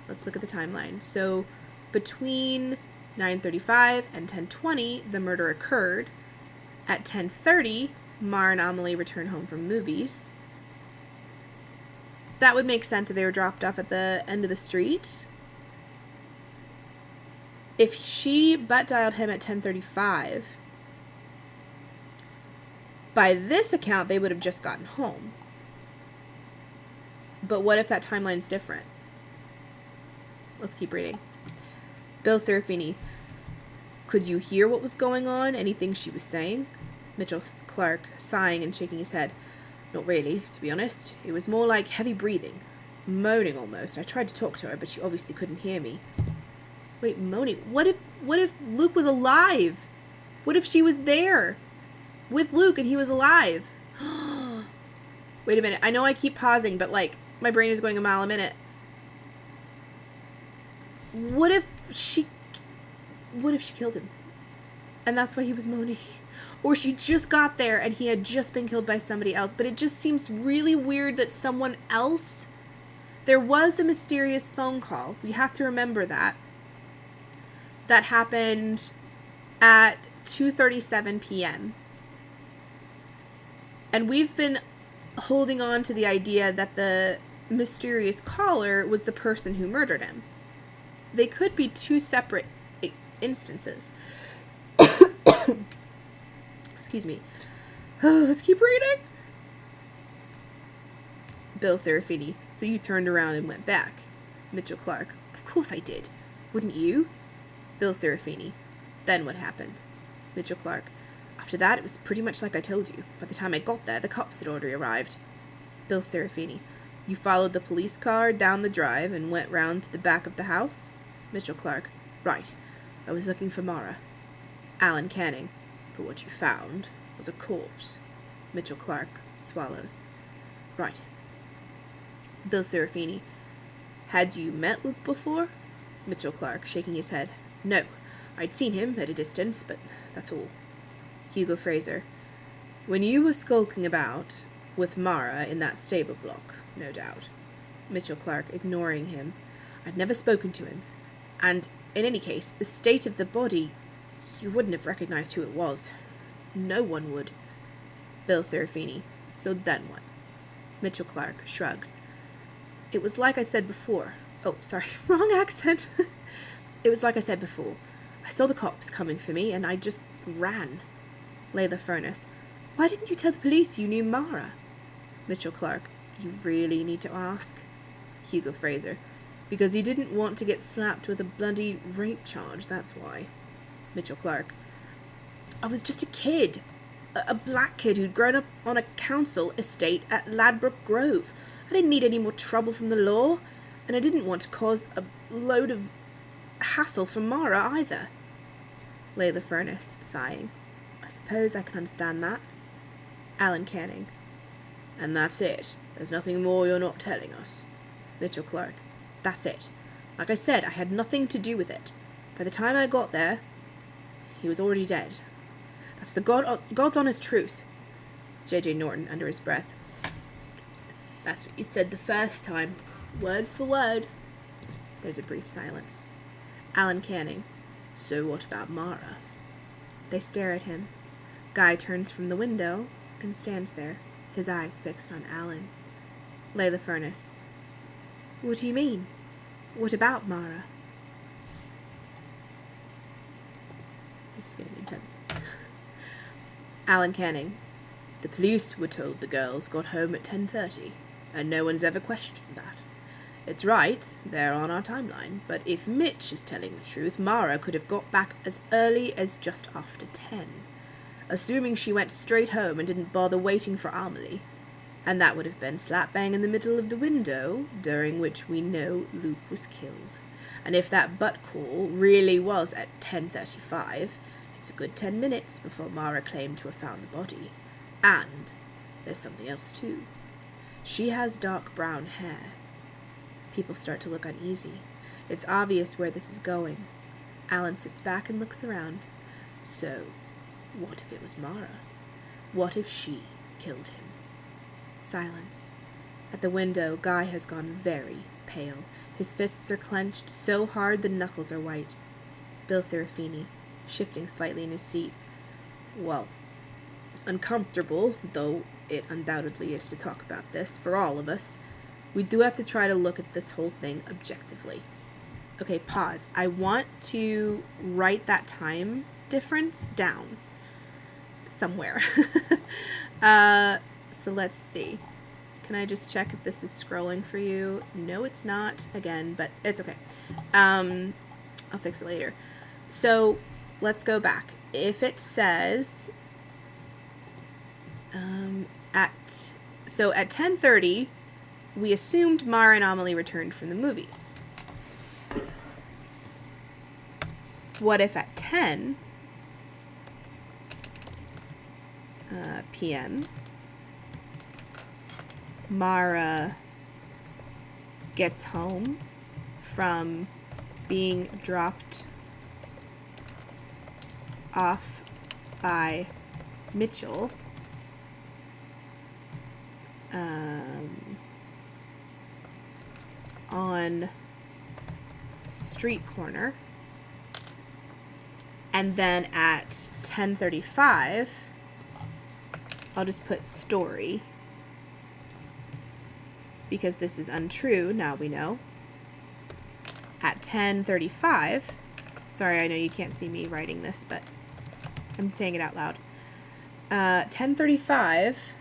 Let's look at the timeline. So between 9:35 and 10:20, the murder occurred. At 10:30, Mara and Amelie return home from movies. That would make sense if they were dropped off at the end of the street. If she butt dialed him at 10:35, by this account, they would have just gotten home. But what if that timeline's different? Let's keep reading. Bill Serafini. Could you hear what was going on? Anything she was saying? Mitchell Clark, sighing and shaking his head. Not really, to be honest. It was more like heavy breathing. Moaning almost. I tried to talk to her, but she obviously couldn't hear me. Wait, moaning? What if Luke was alive? What if she was there with Luke and he was alive? Wait a minute. I know I keep pausing, but like, my brain is going a mile a minute. What if she killed him? And that's why he was moaning. Or she just got there and he had just been killed by somebody else. But it just seems really weird that someone else... There was a mysterious phone call. We have to remember that. That happened at 2:37 p.m. And we've been holding on to the idea that the mysterious caller was the person who murdered him. They could be two separate instances. Excuse me. Let's keep reading. Bill Serafini. So you turned around and went back. Mitchell Clark. Of course I did. Wouldn't you? Bill Serafini. Then what happened? Mitchell Clark. After that, it was pretty much like I told you. By the time I got there, the cops had already arrived. Bill Serafini. You followed the police car down the drive and went round to the back of the house? Mitchell Clark. Right. I was looking for Mara. Alan Canning. But what you found was a corpse. Mitchell Clark swallows. Right. Bill Serafini. Had you met Luke before? Mitchell Clark, shaking his head. No. I'd seen him at a distance, but that's all. Hugo Fraser. When you were skulking about with Mara in that stable block, no doubt. Mitchell Clark, ignoring him. I'd never spoken to him. And, in any case, the state of the body, you wouldn't have recognized who it was. No one would. Bill Serafini. So then what? Mitchell Clark shrugs. It was like I said before. Oh, sorry, wrong accent. It was like I said before. I saw the cops coming for me, and I just ran. Layla Furness. Why didn't you tell the police you knew Mara? Mitchell Clark. You really need to ask? Hugo Fraser. Because you didn't want to get slapped with a bloody rape charge, that's why. Mitchell Clark. I was just a kid. A black kid who'd grown up on a council estate at Ladbroke Grove. I didn't need any more trouble from the law, and I didn't want to cause a load of hassle for Mara either. Layla Furness, sighing. I suppose I can understand that. Alan Canning. And that's it. There's nothing more you're not telling us. Mitchell Clark. That's it. Like I said, I had nothing to do with it. By the time I got there, he was already dead. That's the God's honest truth. J.J. Norton, under his breath. That's what you said the first time. Word for word. There's a brief silence. Alan Canning. So what about Mara? They stare at him. Guy turns from the window and stands there, his eyes fixed on Alan. Layla Furness. What do you mean? What about Mara? This is getting intense. Alan Canning. The police were told the girls got home at 10:30, and no one's ever questioned that. It's right, they're on our timeline, but if Mitch is telling the truth, Mara could have got back as early as just after 10, assuming she went straight home and didn't bother waiting for Amelie. And that would have been slap bang in the middle of the window, during which we know Luke was killed. And if that butt call really was at 10:35, it's a good 10 minutes before Mara claimed to have found the body. And there's something else too. She has dark brown hair. People start to look uneasy. It's obvious where this is going. Alan sits back and looks around. So, what if it was Mara? What if she killed him? Silence. At the window, Guy has gone very pale. His fists are clenched so hard the knuckles are white. Bill Serafini, shifting slightly in his seat. Well, Uncomfortable, though it undoubtedly is to talk about this, for all of us, we do have to try to look at this whole thing objectively. Okay, pause. I want to write that time difference down somewhere. So let's see. Can I just check if this is scrolling for you? No, it's not, again, but it's okay. I'll fix it later. So let's go back. If it says at 10:30, we assumed Mara and Amelie returned from the movies. What if at 10 p.m. Mara gets home from being dropped off by Mitchell on street corner, and then at 10:35 I'll just put story, because this is untrue, now we know. At 10:35, sorry, I know you can't see me writing this, but I'm saying it out loud. 10:35,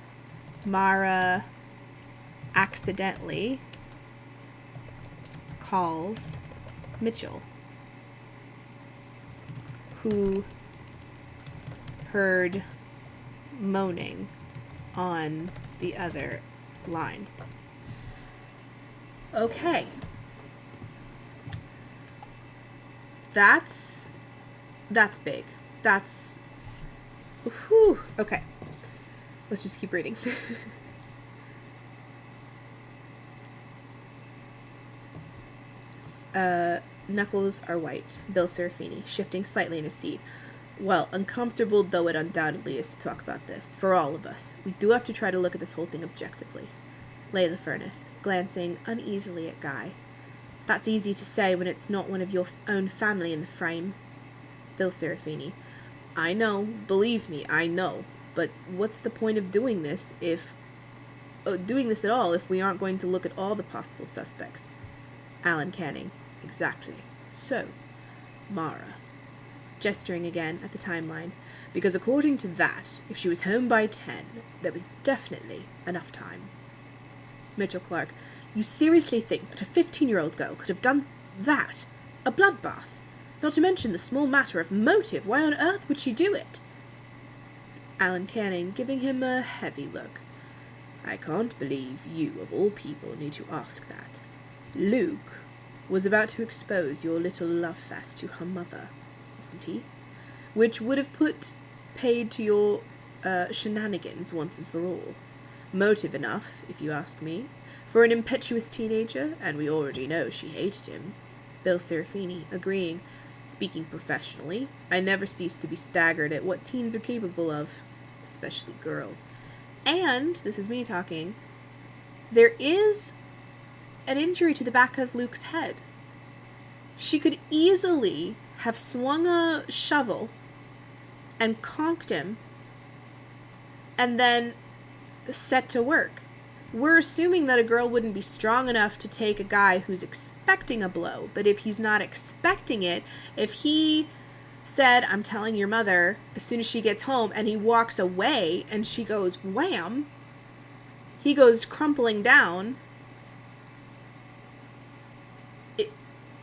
Mara accidentally calls Mitchell, who heard moaning on the other line. Okay. That's big. That's, whew. Okay. Let's just keep reading. Knuckles are white. Bill Serafini, shifting slightly in his seat. Well, uncomfortable though it undoubtedly is to talk about this, for all of us, we do have to try to look at this whole thing objectively. Lay the furnace, glancing uneasily at Guy. That's easy to say when it's not one of your own family in the frame. Bill Serafini. I know, believe me, I know. But what's the point of doing this at all if we aren't going to look at all the possible suspects? Alan Canning. Exactly. So, Mara. Gesturing again at the timeline. Because according to that, if she was home by 10, there was definitely enough time. Mitchell Clark. You seriously think that a 15-year-old girl could have done that? A bloodbath? Not to mention the small matter of motive. Why on earth would she do it? Alan Canning, giving him a heavy look. I can't believe you, of all people, need to ask that. Luke was about to expose your little love fest to her mother, wasn't he? Which would have put paid to your shenanigans once and for all. Motive enough, if you ask me, for an impetuous teenager, and we already know she hated him. Bill Serafini, agreeing. Speaking professionally, I never cease to be staggered at what teens are capable of, especially girls. And, this is me talking, there is an injury to the back of Luke's head. She could easily have swung a shovel and conked him and then set to work. We're assuming that a girl wouldn't be strong enough to take a guy who's expecting a blow, but if he's not expecting it, if he said, I'm telling your mother, as soon as she gets home, and he walks away and she goes wham, he goes crumpling down,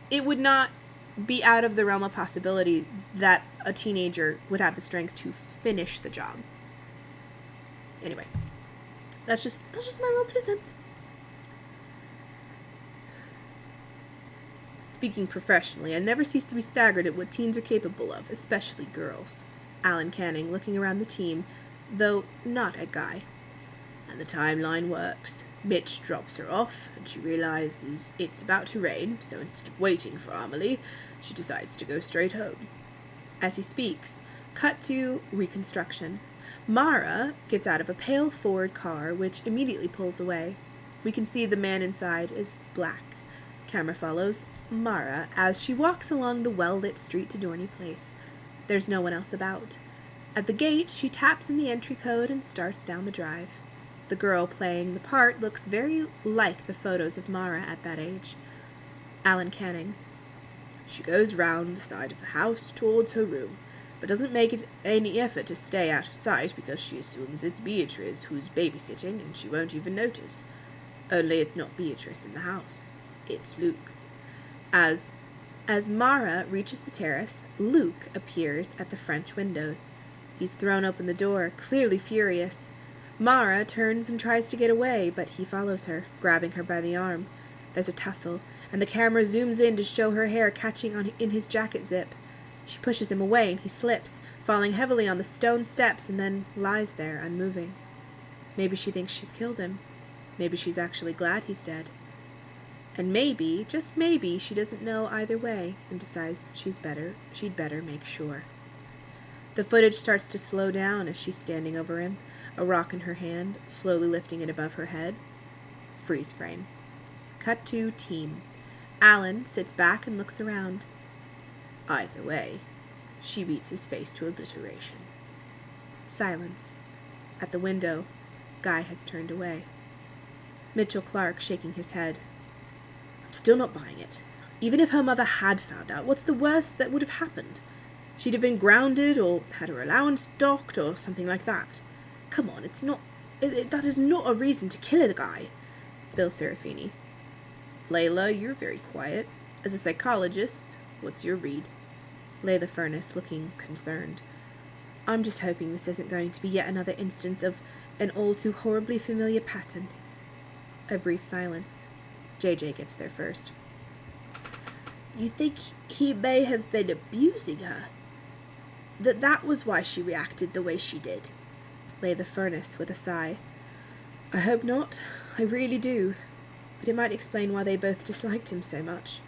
it would not be out of the realm of possibility that a teenager would have the strength to finish the job. Anyway, that's just my little 2 cents. Speaking professionally, I never cease to be staggered at what teens are capable of, especially girls. Alan Canning, looking around the team, though not at Guy. And the timeline works. Mitch drops her off, and she realizes it's about to rain, so instead of waiting for Amelie, she decides to go straight home. As he speaks, cut to reconstruction. Mara gets out of a pale Ford car, which immediately pulls away. We can see the man inside is black. Camera follows Mara as she walks along the well-lit street to Dorney Place. There's no one else about. At the gate, she taps in the entry code and starts down the drive. The girl playing the part looks very like the photos of Mara at that age. Alan Canning. She goes round the side of the house towards her room, but doesn't make it any effort to stay out of sight because she assumes it's Beatrice who's babysitting and she won't even notice. Only it's not Beatrice in the house. It's Luke. As Mara reaches the terrace, Luke appears at the French windows. He's thrown open the door, clearly furious. Mara turns and tries to get away, but he follows her, grabbing her by the arm. There's a tussle, and the camera zooms in to show her hair catching in his jacket zip. She pushes him away, and he slips, falling heavily on the stone steps, and then lies there, unmoving. Maybe she thinks she's killed him. Maybe she's actually glad he's dead. And maybe, just maybe, she doesn't know either way, and decides she'd better make sure. The footage starts to slow down as she's standing over him, a rock in her hand, slowly lifting it above her head. Freeze frame. Cut to team. Alan sits back and looks around. Either way, she beats his face to obliteration. Silence. At the window, Guy has turned away. Mitchell Clark shaking his head. I'm still not buying it. Even if her mother had found out, what's the worst that would have happened? She'd have been grounded or had her allowance docked or something like that. Come on, that is not a reason to kill the guy. Bill Serafini. Layla, you're very quiet. As a psychologist, what's your read? Lay the Furnace, looking concerned. I'm just hoping this isn't going to be yet another instance of an all too horribly familiar pattern. A brief silence. JJ gets there first. You think he may have been abusing her? That was why she reacted the way she did? Lay the Furnace with a sigh. I hope not. I really do. But it might explain why they both disliked him so much.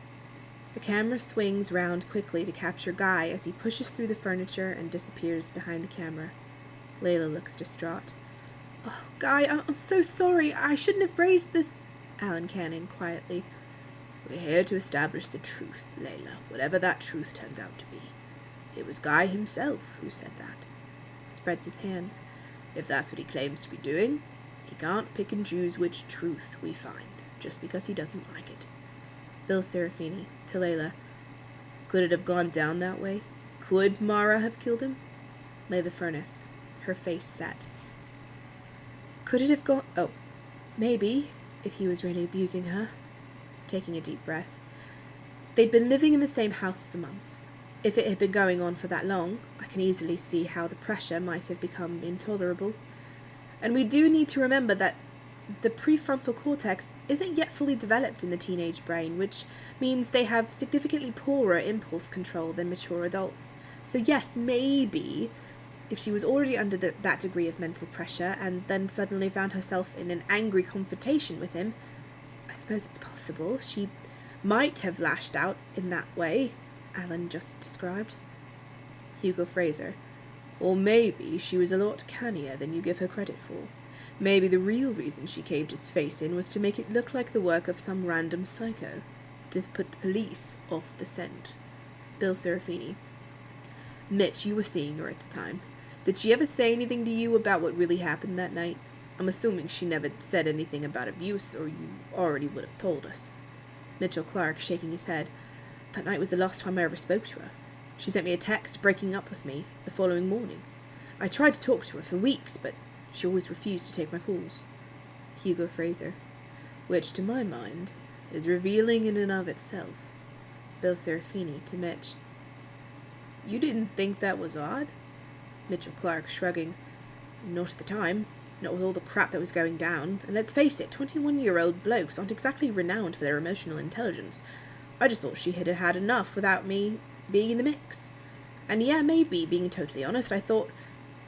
The camera swings round quickly to capture Guy as he pushes through the furniture and disappears behind the camera. Layla looks distraught. Oh, Guy, I'm so sorry. I shouldn't have raised this... Alan Canning, quietly. We're here to establish the truth, Layla, whatever that truth turns out to be. It was Guy himself who said that. Spreads his hands. If that's what he claims to be doing, he can't pick and choose which truth we find, just because he doesn't like it. Bill Serafini, to Layla. Could it have gone down that way? Could Mara have killed him? Lay the Furnace, her face set. Could it have gone... Oh, maybe, if he was really abusing her. Taking a deep breath. They'd been living in the same house for months. If it had been going on for that long, I can easily see how the pressure might have become intolerable. And we do need to remember that the prefrontal cortex isn't yet fully developed in the teenage brain, which means they have significantly poorer impulse control than mature adults. So yes, maybe, if she was already under that degree of mental pressure and then suddenly found herself in an angry confrontation with him, I suppose it's possible she might have lashed out in that way Alan just described. Hugo Fraser. Or maybe she was a lot cannier than you give her credit for. Maybe the real reason she caved his face in was to make it look like the work of some random psycho, to put the police off the scent. Bill Serafini. Mitch, you were seeing her at the time. Did she ever say anything to you about what really happened that night? I'm assuming she never said anything about abuse, or you already would have told us. Mitchell Clark, shaking his head. That night was the last time I ever spoke to her. She sent me a text breaking up with me the following morning. I tried to talk to her for weeks, but she always refused to take my calls. Hugo Fraser. Which, to my mind, is revealing in and of itself. Bill Serafini, to Mitch. You didn't think that was odd? Mitchell Clark, shrugging. Not at the time. Not with all the crap that was going down. And let's face it, 21-year-old blokes aren't exactly renowned for their emotional intelligence. I just thought she had had enough without me being in the mix. And yeah, maybe, being totally honest, I thought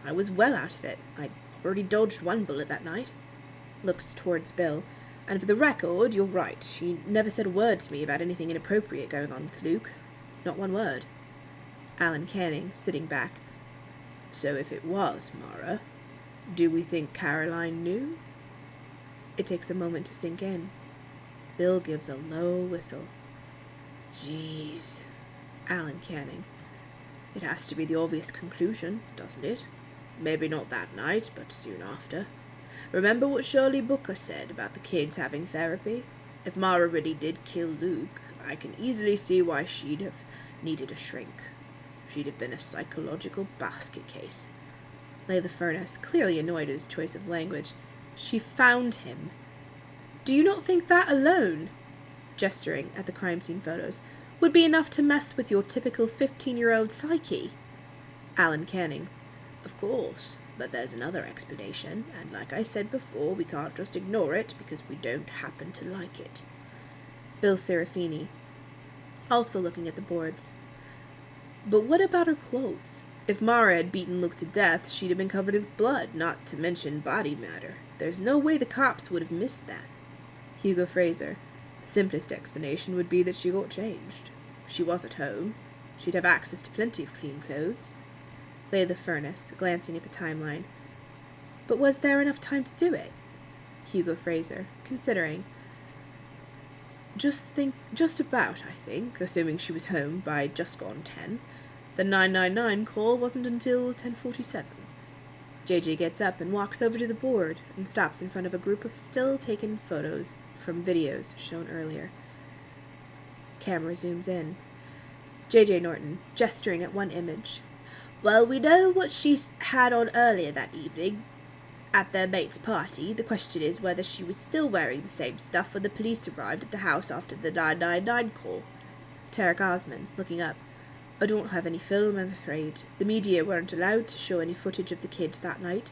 I was well out of it. I'd already dodged one bullet that night. Looks towards Bill. And for the record, you're right. She never said a word to me about anything inappropriate going on with Luke. Not one word. Alan Canning, sitting back. So if it was Mara, do we think Caroline knew? It takes a moment to sink in. Bill gives a low whistle. Jeez. Alan Canning. It has to be the obvious conclusion, doesn't it? Maybe not that night, but soon after. Remember what Shirley Booker said about the kids having therapy? If Mara really did kill Luke, I can easily see why she'd have needed a shrink. She'd have been a psychological basket case. Lay the Furnace, clearly annoyed at his choice of language. She found him. Do you not think that alone, gesturing at the crime scene photos, would be enough to mess with your typical 15-year-old psyche? Alan Canning. Of course, but there's another explanation, and like I said before, we can't just ignore it because we don't happen to like it. Bill Serafini, also looking at the boards. But what about her clothes? If Mara had beaten Luke to death, she'd have been covered with blood, not to mention body matter. There's no way the cops would have missed that. Hugo Fraser. The simplest explanation would be that she got changed. She was at home. She'd have access to plenty of clean clothes. Lay the Furnace, glancing at the timeline. But was there enough time to do it? Hugo Fraser, considering. Just about, I think, assuming she was home by just gone 10. The 999 call wasn't until 10:47. JJ gets up and walks over to the board and stops in front of a group of still-taken photos from videos shown earlier. Camera zooms in. JJ Norton, gesturing at one image. Well, we know what she had on earlier that evening at their mate's party. The question is whether she was still wearing the same stuff when the police arrived at the house after the 999 call. Tarek Osman, looking up. I don't have any film, I'm afraid. The media weren't allowed to show any footage of the kids that night.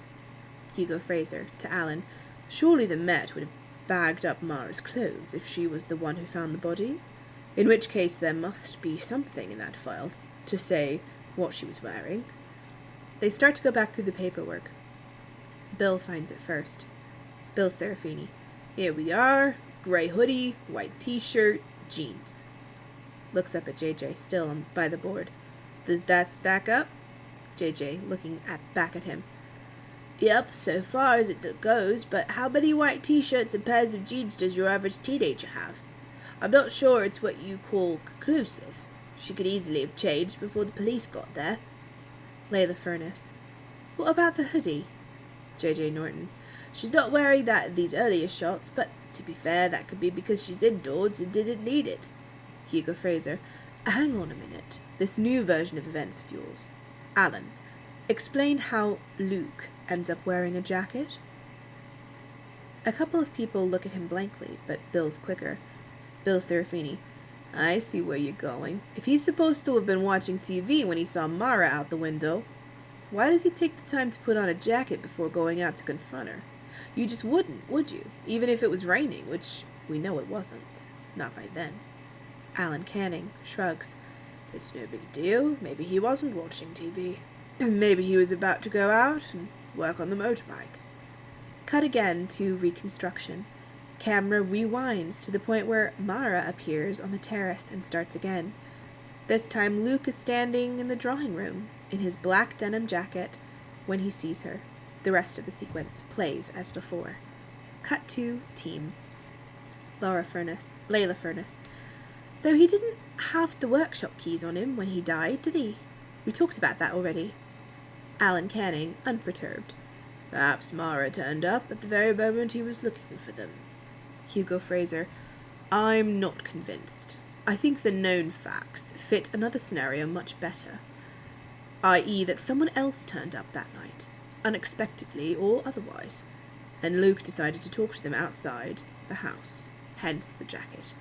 Hugo Fraser, to Alan. Surely the Met would have bagged up Mara's clothes if she was the one who found the body. In which case there must be something in that file to say what she was wearing. They start to go back through the paperwork. Bill finds it first. Bill Serafini. Here we are. Grey hoodie, white t-shirt, jeans. Looks up at JJ, still by the board. Does that stack up? JJ, looking back at him. Yep, so far as it goes, but how many white t-shirts and pairs of jeans does your average teenager have? I'm not sure it's what you call conclusive. She could easily have changed before the police got there. Lay the Furnace. What about the hoodie? JJ Norton. She's not wearing that in these earlier shots, but to be fair, that could be because she's indoors and didn't need it. Hugo Fraser. Hang on a minute. This new version of events of yours. Alan, explain how Luke ends up wearing a jacket. A couple of people look at him blankly, but Bill's quicker. Bill Serafini. I see where you're going. If he's supposed to have been watching TV when he saw Mara out the window, why does he take the time to put on a jacket before going out to confront her? You just wouldn't, would you? Even if it was raining, which we know it wasn't. Not by then. Alan Canning shrugs. It's no big deal. Maybe he wasn't watching TV. Maybe he was about to go out and work on the motorbike. Cut again to reconstruction. Camera rewinds to the point where Mara appears on the terrace and starts again. This time Luke is standing in the drawing room in his black denim jacket when he sees her. The rest of the sequence plays as before. Cut to team. Layla Furnace. Though he didn't have the workshop keys on him when he died, did he? We talked about that already. Alan Canning, unperturbed. Perhaps Mara turned up at the very moment he was looking for them. Hugo Fraser. I'm not convinced. I think the known facts fit another scenario much better. I.e. that someone else turned up that night, unexpectedly or otherwise, and Luke decided to talk to them outside the house, hence the jacket.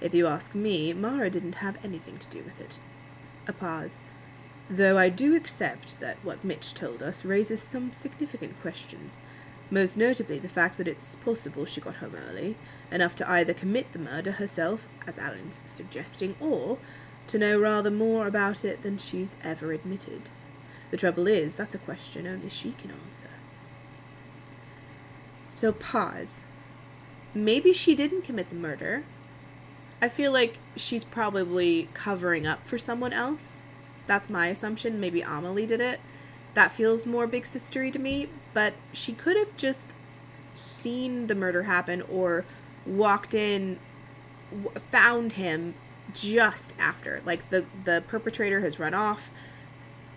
If you ask me, Mara didn't have anything to do with it. A pause. Though I do accept that what Mitch told us raises some significant questions, most notably the fact that it's possible she got home early, enough to either commit the murder herself, as Alan's suggesting, or to know rather more about it than she's ever admitted. The trouble is, that's a question only she can answer. So pause. Maybe she didn't commit the murder. I feel like she's probably covering up for someone else. That's my assumption. Maybe Amelie did it. That feels more big sistery to me, but she could have just seen the murder happen or walked in, found him just after. Like the perpetrator has run off,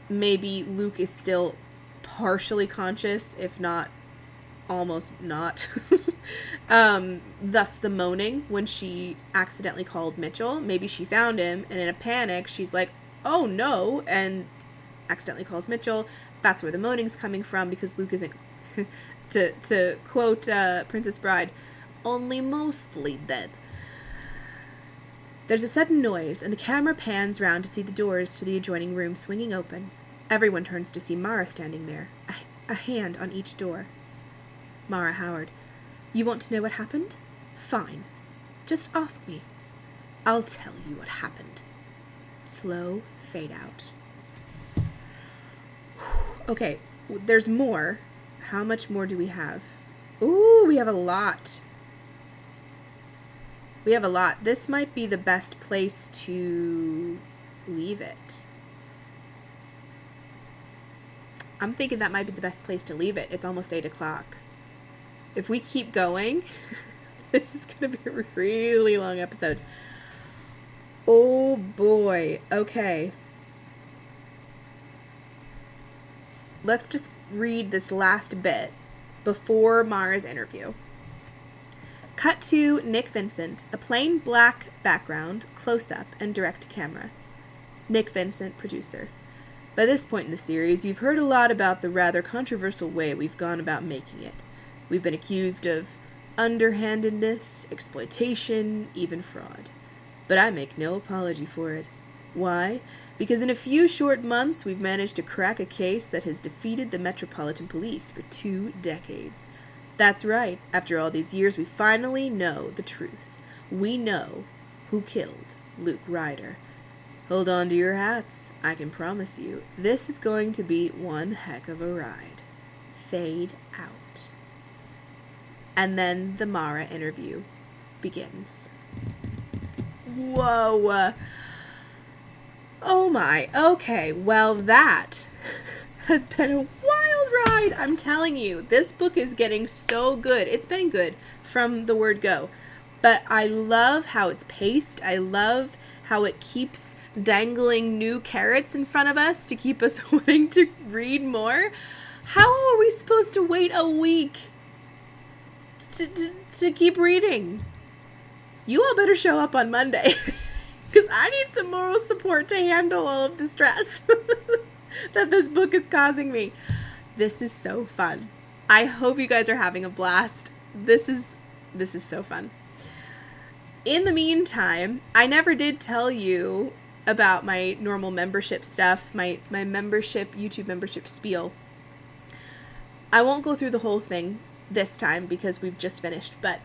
maybe Luke is still partially conscious, if not almost not. Thus the moaning when she accidentally called Mitchell. Maybe she found him, and in a panic, she's like, oh no, and accidentally calls Mitchell. That's where the moaning's coming from, because Luke isn't, to quote Princess Bride, only mostly dead. There's a sudden noise, and the camera pans round to see the doors to the adjoining room swinging open. Everyone turns to see Mara standing there, a hand on each door. Mara Howard, you want to know what happened? Fine. Just ask me. I'll tell you what happened. Slow fade out. Okay, there's more. How much more do we have? Ooh, we have a lot. We have a lot. This might be the best place to leave it. I'm thinking that might be the best place to leave it. It's almost 8 o'clock. If we keep going, this is going to be a really long episode. Oh boy. Okay. Let's just read this last bit before Mara's interview. Cut to Nick Vincent, a plain black background, close-up, and direct camera. Nick Vincent, producer. By this point in the series, you've heard a lot about the rather controversial way we've gone about making it. We've been accused of underhandedness, exploitation, even fraud. But I make no apology for it. Why? Because in a few short months, we've managed to crack a case that has defeated the Metropolitan Police for 2 decades. That's right. After all these years, we finally know the truth. We know who killed Luke Ryder. Hold on to your hats. I can promise you, this is going to be one heck of a ride. Fade out. And then the Mara interview begins. Whoa. Oh my. Okay, well that has been a wild ride. I'm telling you, this book is getting so good. It's been good from the word go. But I love how it's paced. I love how it keeps dangling new carrots in front of us to keep us wanting to read more. How are we supposed to wait a week to keep reading? You all better show up on Monday, because I need some moral support to handle all of the stress that this book is causing me. This is so fun. I hope you guys are having a blast. This is so fun. In the meantime, I never did tell you about my normal membership stuff, my membership, YouTube membership spiel. I won't go through the whole thing this time because we've just finished, but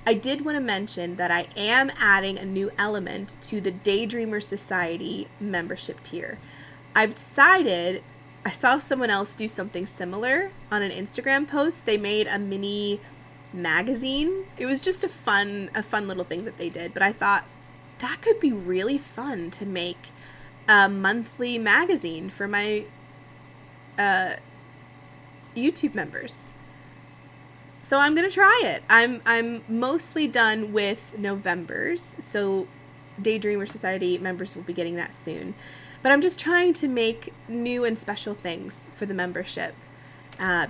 I did want to mention that I am adding a new element to the Daydreamer Society membership tier. I've decided, I saw someone else do something similar on an Instagram post. They made a mini magazine. It was just a fun little thing that they did, but I thought that could be really fun to make a monthly magazine for my YouTube members. So I'm going to try it. I'm mostly done with November's, so Daydreamer Society members will be getting that soon. But I'm just trying to make new and special things for the membership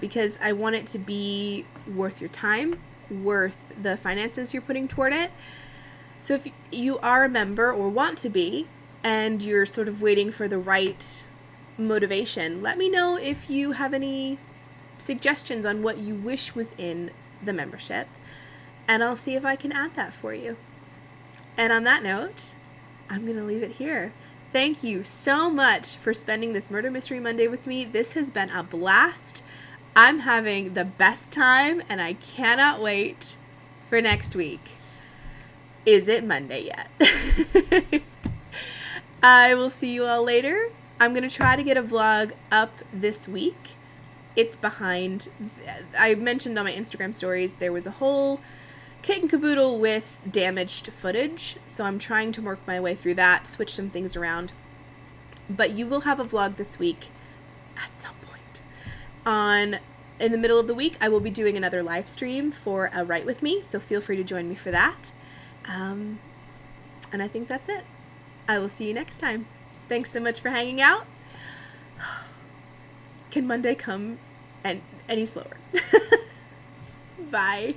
because I want it to be worth your time, worth the finances you're putting toward it. So if you are a member or want to be, and you're sort of waiting for the right motivation, let me know if you have any suggestions on what you wish was in the membership, and I'll see if I can add that for you. And on that note, I'm going to leave it here. Thank you so much for spending this Murder Mystery Monday with me. This has been a blast. I'm having the best time, and I cannot wait for next week. Is it Monday yet? I will see you all later. I'm going to try to get a vlog up this week. It's behind. I mentioned on my Instagram stories there was a whole kit and caboodle with damaged footage, so I'm trying to work my way through that, switch some things around. But you will have a vlog this week at some point. In the middle of the week, I will be doing another live stream for a Write With Me, so feel free to join me for that. And I think that's it. I will see you next time. Thanks so much for hanging out. Can Monday come any slower? Bye.